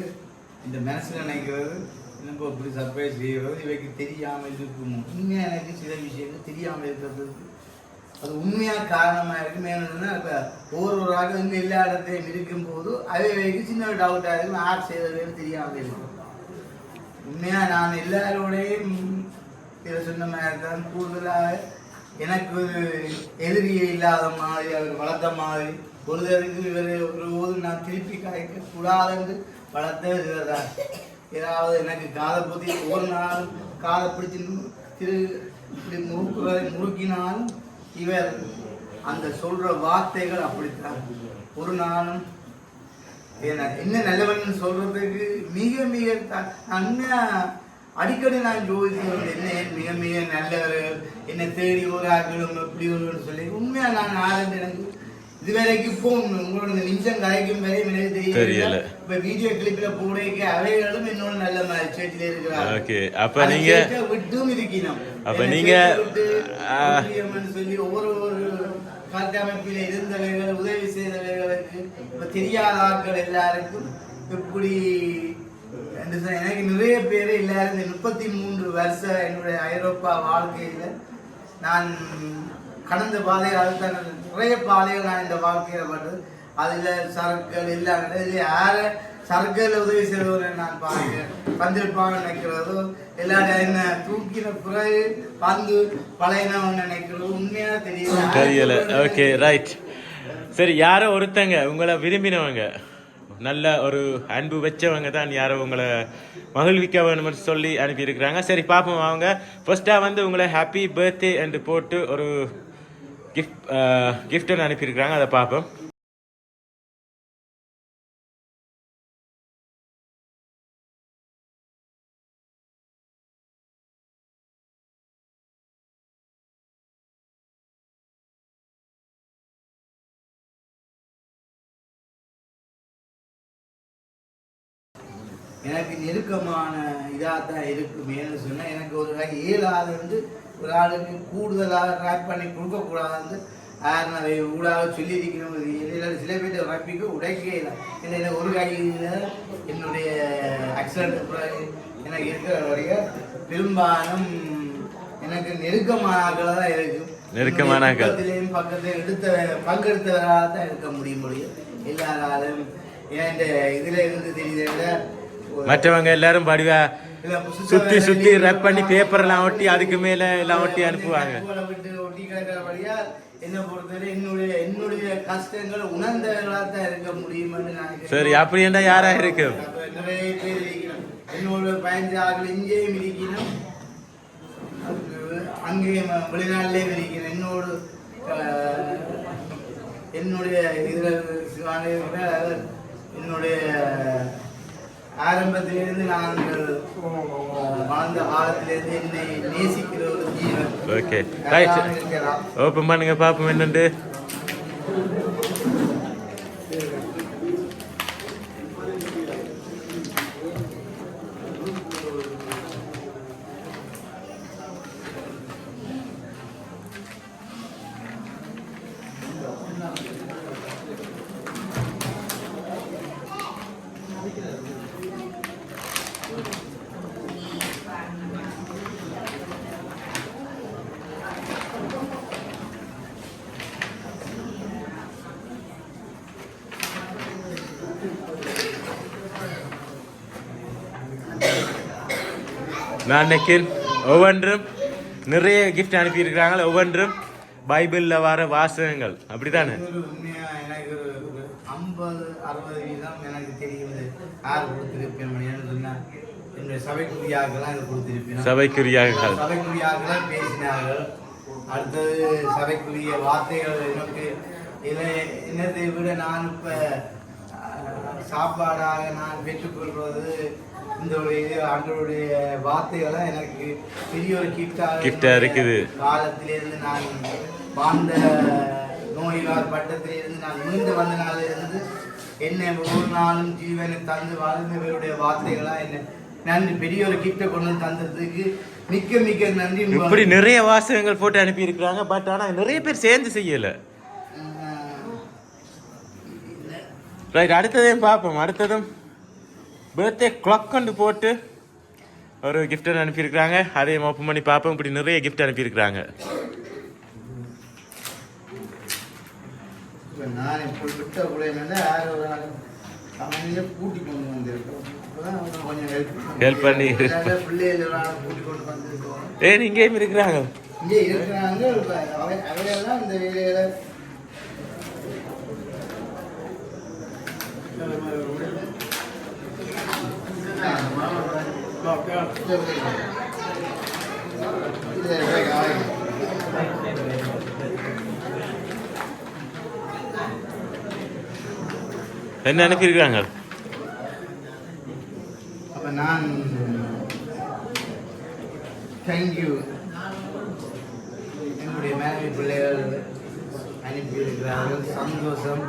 இந்த மனசில் நினைக்கிறது, எனக்கு அப்படி சர்ப்ரைஸ் செய்கிறது இவைக்கு தெரியாமல் இருக்கும். உண்மையாக எனக்கு சில விஷயங்கள் தெரியாமல் இருக்கிறதுக்கு அது உண்மையாக காரணமாக இருக்கும். ஏன்னா இப்போ ஒவ்வொரு ஆக இன்னும் எல்லா இடத்தையும் இருக்கும்போது அவைக்கு சின்ன டவுட்டாக இருக்கும், ஆட் செய்வது தெரியாமல் இருக்கும். உண்மையாக நான் எல்லாரோடையும் இதை சொன்ன மாதிரி தான் கூடுதலாக எனக்கு ஒரு எதிரியை இல்லாத மாதிரி அவர் வளர்த்த மாதிரி பொழுதற்கு இவர் ஒரு போது நான் திருப்பி கலைக்க கூடாது வளர்த்த தான். ஏதாவது எனக்கு காதை பற்றி ஒவ்வொரு நாளும் காதை பிடிச்சி இப்படி முறுக்கினாலும் இவர் அந்த சொல்ற வார்த்தைகள் அப்படித்தான். ஒரு நாளும் என்ன நல்லவன் சொல்றதுக்கு மிக மிக அடிக்கடி நான் ஜோதிச்சு என்ன மிக மிக நல்லவர்கள் என்னை தேடி ஒரு ஆக்களும் எப்படி ஒரு சொல்லி உண்மையா நான் ஆரம்பி எனக்கு இதுவரைக்கும் இப்போ உங்களோட நிமிஷம் கலைக்கும் வரை எனக்கு தெரியல. இப்ப வீடியோ கிளிப்ல போடைக்க அவைகளும் என்னோட நல்ல சேர்ச்சில இருக்கிறாங்க. விட்டும் இருக்கணும். அப்ப நீங்க சொல்லி ஒவ்வொரு கட்டமைப்பில இருந்தவைகள் உதவி செய்தவைகளுக்கு இப்ப தெரியாத ஆட்கள் எல்லாருக்கும் எப்படி எனக்கு நிறைய பேர் எல்லாரும் இந்த 33 வருஷம் என்னுடைய ஐரோப்பா வாழ்க்கையில நான் கடந்த பாதைகள் நிறைய பாதைகள் நான் இந்த வாழ்க்கையில பட்டது. அதுல சரக்குகள் எல்லாம் யார சரக்குகள் உதவி செய்தவரை நான் பார்க்கிறேன். பந்திருப்பாங்க நினைக்கிறதோ எல்லாரும் என்ன தூக்கின பிறகு பந்து பழையனவன் நினைக்கிறதோ உண்மையா தெரியல. Okay right. சரி, யாரோ ஒருத்தங்க உங்களை விரும்பினவங்க நல்ல ஒரு அன்பு வச்சவங்க தான் யாரோ உங்களை மகிழ்விக்க வேணும்னு சொல்லி அனுப்பியிருக்கிறாங்க. சரி பார்ப்போம். அவங்க ஃபர்ஸ்ட்டாக வந்து உங்களை ஹாப்பி பர்த்டே என்று போட்டு ஒரு கிஃப்ட் அனுப்பியிருக்கிறாங்க. அதை பார்ப்போம். எனக்கு நெருக்கமான இதாக தான் இருக்குமேனு சொன்னால் எனக்கு ஒரு 7 ஆள் வந்து ஒரு ஆளுக்கு கூடுதலாக ரேப் பண்ணி கொடுக்கக்கூடாது ஆறுனவை ஊடாக சொல்லியிருக்கிறோம். சில பேர் ரப்பிக்கு உடைக்கவே இல்லை. எனக்கு ஒரு கையில் என்னுடைய ஆக்சிடென்ட் எனக்கு இருக்கிற வரைய பெரும்பாலும் எனக்கு நெருக்கமான தான் இருக்கும். நெருக்கமான பக்கத்தில் பங்கெடுத்தவராக தான் இருக்க முடியும். எல்லாராலும் ஏன் இதில் இருந்து தெரியுது மற்றவங்க எல்லாரும் படிவா சுத்தி சுத்தி ரப் பண்ணி பேப்பர் எல்லாம் ஒட்டி அதுக்கு மேல எல்லாம் ஒட்டி அனுப்புவாங்க. என்ன பொறுத்தவரை என்னுடைய கஷ்டங்கள் உணர்ந்தவர்களாக இருக்க முடியும்னு நான். சரி, அப்படி என்ன யாரா இருக்கு? நிறைய பேர் இருக்கணும். என்னோட 15 ஆட்கள் இங்கேயும் இருக்கணும், அங்கேயும் வெளிநாட்டிலேயும் இருக்கணும். என்னுடைய என்னுடைய ஆரம்பத்திலிருந்து நாங்கள் வாழ்ந்த காலத்திலிருந்து என்னை நேசிக்கிற ஒரு ஜீவன். ஓகே ரைட், ஓபன் பண்ணுங்க பாப்போம் என்னண்டு. நான் நினைக்கிறேன் ஒவ்வொன்றும் நிறைய கிஃப்ட் அனுப்பியிருக்கிறாங்க. ஒவ்வொன்றும் பைபிளில் வர வாசகங்கள் அப்படித்தானே? எனக்கு ஒரு 50-60% எனக்கு தெரியுது யார் கொடுத்திருப்பேன் சொன்னா என்னுடைய சபைக்குரியாக்கெல்லாம் இதை கொடுத்திருப்பேன். சபைக்குரியாக்கள் பேசினார்கள். அடுத்தது சபைக்குரிய வார்த்தைகள் எனக்கு இதை என்னதை விட நான் இப்போ சாப்பாடாக நான் பெற்றுக்கொள்வது இந்த ஒரு ஆண்டவருடைய வார்த்தைகளை எனக்கு பெரிய ஒரு கிஃப்டா இருக்குது. காலத்திலிருந்து நான் வாழ்ந்த நோய்வார் பட்டத்திலிருந்து நான் மீண்டு வந்த நாளிலிருந்து என்னை ஒவ்வொரு நாளும் ஜீவனை தந்து வாழ்ந்தவருடைய வார்த்தைகளா என்ன நன்றி, பெரிய ஒரு கிஃப்டை கொண்டு தந்ததுக்கு மிக்க மிக்க நன்றி. இப்படி நிறைய வாசகங்கள் போட்டு அனுப்பி இருக்கிறாங்க. பட் ஆனால் நிறைய பேர் சேர்ந்து செய்யல. ரைட், அடுத்ததையும் பார்ப்போம். அடுத்ததும் பர்த்டே கிளாக் கொண்டு போட்டு ஒரு கிஃப்ட் அனுப்பியிருக்கிறாங்க. அதையும் ஓப்பன் பண்ணி பார்ப்போம். இப்படி நிறைய கிஃப்ட் அனுப்பியிருக்கிறாங்க. நான் இப்போ விட்ட உடையில யார் ஒரு சமையல கூட்டி கொண்டு வந்திருக்கோம். கொஞ்சம் ஹெல்ப் பண்ணி பிள்ளைகள கூட்டி கொண்டு வந்திருக்கோம். ஏன் இங்கேயும் இருக்கிறாங்க? இங்கே இருக்கிறாங்க. அவையெல்லாம் இந்த வேலையில என்ன அனுப்பியிருக்காங்க? அப்போ நான் தேங்க்யூ என்னுடைய மனைவி பிள்ளைகள் அனுப்பியிருக்கிறார்கள். சந்தோஷம்.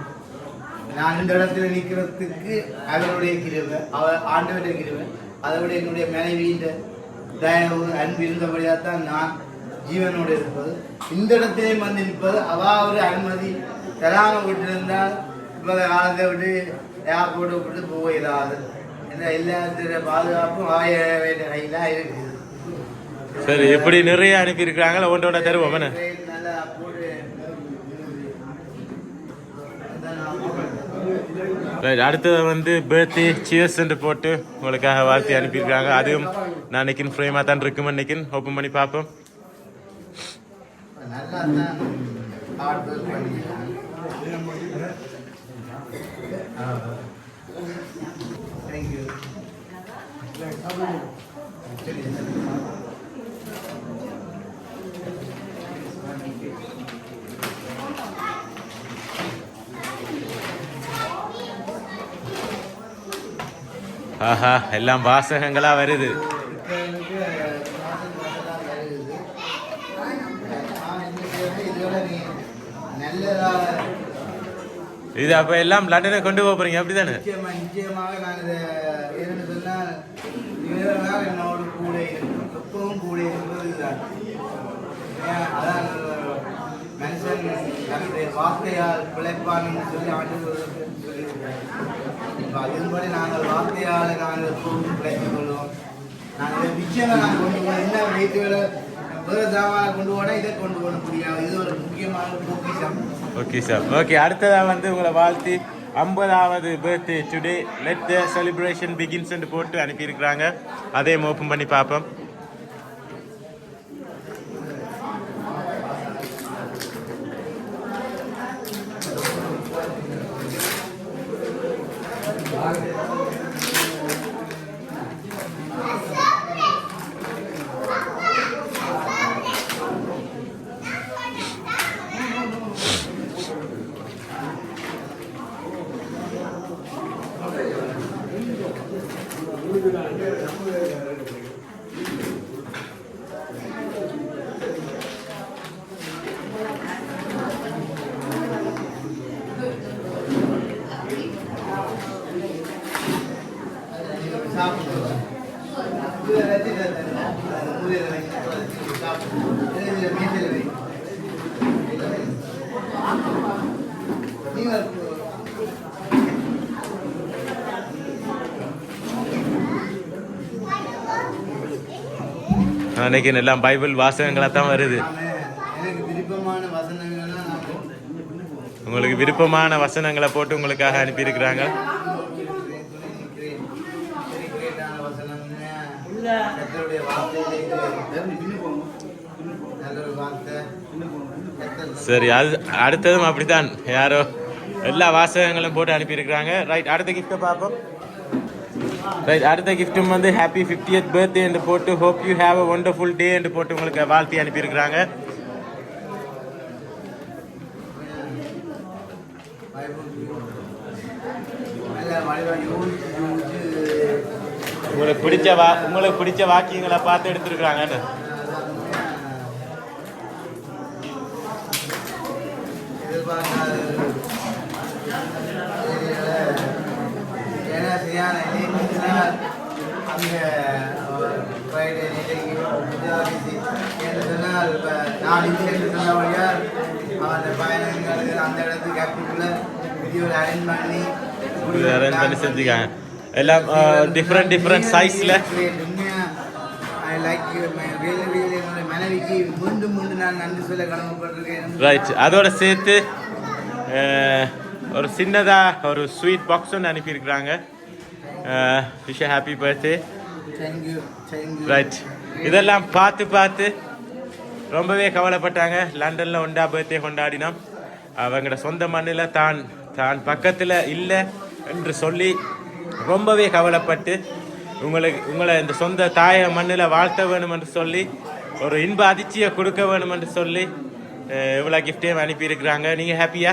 நான் இந்த இடத்துல நிற்கிறதுக்கு அவருடைய கிருபை, ஆண்டவருடைய கிருபை, அதை விட என்னுடைய மனைவியின் தயவு அன்பு இருந்தபடியாக தான் நான் ஜீவனோடு இருப்பது. இந்த இடத்திலே வந்து நிற்பது ஒரு அனுமதி தராமல் விட்டிருந்தால் இப்போ காலத்தை விட்டு ஏர்போர்ட்டை விட்டு போயிடாது. எல்லாத்திர பாதுகாப்பும் வேண்டிய கையில் இருக்குது. சரி, எப்படி நிறைய அனுப்பியிருக்கிறாங்களா? ஒன்றோட தருவோம். நல்லா போட்டு அடுத்தது வந்து பர்த்டே சியர்ஸ் போட்டு உங்களுக்காக வாழ்த்தி அனுப்பியிருக்காங்க. அதுவும் நான் நினைக்கிறேன் ஃப்ரேமாக தான் இருக்குமே நினைக்கிறேன். ஓப்பன் பண்ணி பார்ப்போம். நல்லா தான் ஹார்ட் ஒர்க் பண்ணிக்கிறேன். தேங்க்யூ. ஆஹா, எல்லாம் வாசகங்களா வருது. இது அப்ப எல்லாம் லண்டனை கொண்டு போறீங்க அப்படிதானே? நிச்சயமாக நாங்கள் ஏன்னு சொன்னால் என்னோட கூட இருக்கும், எப்பவும் கூட இருப்பது இதுதான். அதான் மனுஷன் தன்னுடைய வார்த்தையால் பிழைப்பான்னு சொல்லி ஆண்டு அதன்படி நாங்கள் வார்த்தையால் நாங்கள் எப்பவும் பிழைத்துக் கொள்வோம். நாங்கள் நிச்சயமாக நாங்கள் கொண்டு போவோம். என்ன வைத்துகளை வேறு சாமான கொண்டு போனால் இதை கொண்டு போக முடியாது. இது ஒரு முக்கியமான பொக்கிஷம். Okay sir. ஓகே, அடுத்ததாக வந்து உங்களை வாழ்த்தி 50வது birthday today let the celebration begins போட்டு அனுப்பியிருக்கிறாங்க. அதையும் ஓப்பன் பண்ணி பார்ப்போம். அன்னைக்கு எல்லாம் பைபிள் வாசகங்களா தான் வருது. உங்களுக்கு விருப்பமான வசனங்களை போட்டு உங்களுக்காக அனுப்பியிருக்கிறாங்க. சரி, அது அடுத்ததும் அப்படித்தான். யாரோ எல்லா வாசகங்களும் போட்டு அனுப்பியிருக்கிறாங்க. ரைட், அடுத்த கிஃப்ட்டை பார்ப்போம். ரைட், அடுத்த கிஃப்ட்டும் வந்து ஹாப்பி 50th பர்த்டே என்று போட்டு hope you have a wonderful டே என்று போட்டு உங்களுக்கு வாழ்த்தி அனுப்பியிருக்கிறாங்க. உங்களுக்கு பிடிச்ச வாக்கியங்களை பார்த்து எடுத்துருக்குறாங்க. நான் சொன்ன வழியா அந்த பயணங்களுக்கு அந்த இடத்துக்கு கேப்டுக்குள்ள வீடியோவில் அரேஞ்ச் பண்ணி செஞ்சுக்காங்க. எல்லாம் டிஃப்ரெண்ட் சைஸ்ல. மனைவிக்கு மீண்டும் நான் நன்றி சொல்ல கடமைப்பட்டிருக்கேன். ரைட், அதோட சேர்த்து ஒரு சின்னதா ஒரு ஸ்வீட் பாக்ஸ் ஒன்று அனுப்பியிருக்கிறாங்க. Wish happy birthday. ரைட், இதெல்லாம் பார்த்து ரொம்பவே கவலைப்பட்டாங்க. லண்டனில் ஒண்டா பர்த்டே கொண்டாடினோம். அவங்களோட சொந்த மண்ணில் தான் பக்கத்தில் இல்லை என்று சொல்லி ரொம்பவே கவலைப்பட்டு உங்களை இந்த சொந்த தாய மண்ணில் வாழ்த்த வேணும் என்று சொல்லி ஒரு இன்ப அதிர்ச்சியை கொடுக்க வேணும்னு சொல்லி இவ்வளோ கிஃப்டையும் அனுப்பியிருக்கிறாங்க. நீங்கள் ஹாப்பியா?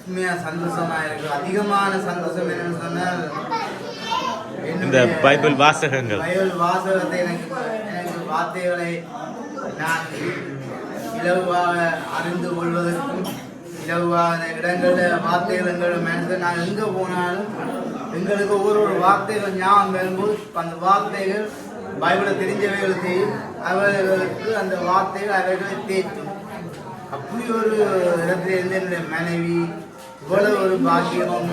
உண்மையாக சந்தோஷமாக இருக்குது. அதிகமான சந்தோஷம் என்னன்னு சொன்னால் இந்த பைபிள் வாசகங்கள், பைபிள் வாசகத்தை எனக்கு வார்த்தைகளை நான் இலவாக அறிந்து கொள்வதற்கும் இலவான இடங்களில் வார்த்தைகள் எங்களோட மனசில் நான் எங்கே போனாலும் எங்களுக்கு ஒரு வார்த்தைகள் ஞாபகம் வரும்போது அந்த வார்த்தைகள் பைபிளை தெரிஞ்சவைகளை செய்யும், அவர்களுக்கு அந்த வார்த்தைகள் அவர்களை தேற்றும். அப்படி ஒரு இடத்துல இருந்து என்னுடைய மனைவி இவ்வளவு ஒரு பாக்கியம்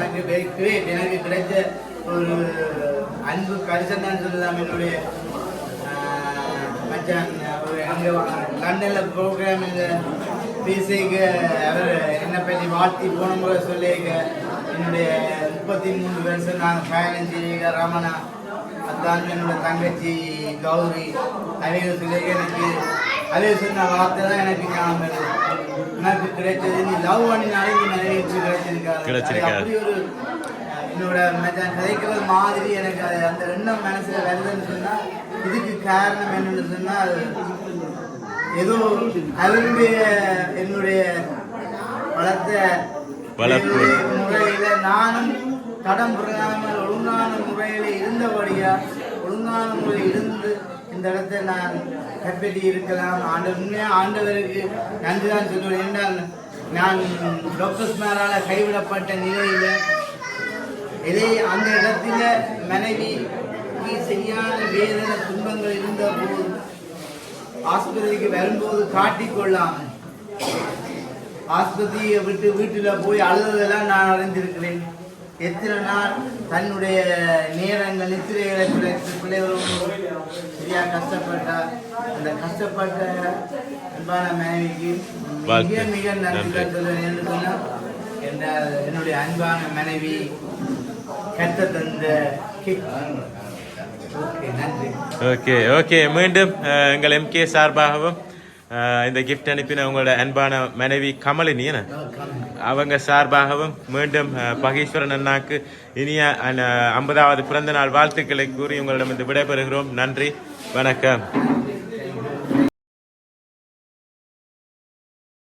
எனக்கு கிடைச்ச ஒரு அன்பு பரிசன் சொல்லலாம். என்னுடைய மச்சான் அங்கே லண்டனில் ப்ரோக்ராம் பேசிக்க அவர் என்னை பற்றி வாழ்த்தி போன முறை சொல்லியிருக்க என்னுடைய 33 வருஷம் நாங்கள் பயணம் செய்ய ரமணா அதான் என்னோட தங்கச்சி கௌரி அவைகள் சொல்லியிருக்க எனக்கு அதே சொன்ன வார்த்தை தான் எனக்கு ஞாபகம் எனக்கு கிடைச்சது. நீ லவ் பண்ணினாலே நீ நிறைய கிடைச்சிருக்காரு. அப்படி ஒரு என்னோட கிடைக்கிறது மாதிரி எனக்கு அது அந்த எண்ணம் மனசுல வருதுன்னு சொன்னா இதுக்கு காரணம் என்னன்னு சொன்னா ஏதோ அவருடைய என்னுடைய வளர்த்த முறையில நானும் தடம் புரியாமல் ஒழுங்கான முறையில இருந்தபடியா ஒழுங்கான முறையில் இருந்து இந்த இடத்தை நான் கைப்பற்றி இருக்கலாம். உண்மையாக ஆண்டவருக்கு நன்றி தான் சொல்லுவேன். என்றால் நான் டாக்டர்ஸ் மேலால கைவிடப்பட்ட நிலையில் இதை அந்த இடத்துல மனைவிக்கு சரியான வேதனை துன்பங்கள் இருந்த போது ஆஸ்பத்திரிக்கு வரும்போது காட்டிக்கொள்ளாமல் ஆஸ்பத்திரியை விட்டு வீட்டில் போய் அழுததெல்லாம் நான் அறிந்திருக்கிறேன். எத்தனை நாள் தன்னுடைய நேரங்கள் நித்திரைகளை பிள்ளைகளோடு சரியாக கஷ்டப்பட்டார். அந்த கஷ்டப்பட்ட அன்பான மனைவிக்கு மிக மிக நன்றி சொல்லுவேன். என்று சொன்னால் என்னுடைய அன்பான மனைவி கட்ட தந்த நன்றி. ஓகே ஓகே மீண்டும் எங்கள் MK சார்பாகவும் இந்த கிஃப்ட் அனுப்பின உங்களோட அன்பான மனைவி கமலினி அவங்க சார்பாகவும் மீண்டும் பகீஸ்வரன் அண்ணாக்கு இனிய 50வது பிறந்த நாள் வாழ்த்துக்களை கூறி உங்களிடம் விடைபெறுகிறோம். நன்றி, வணக்கம்.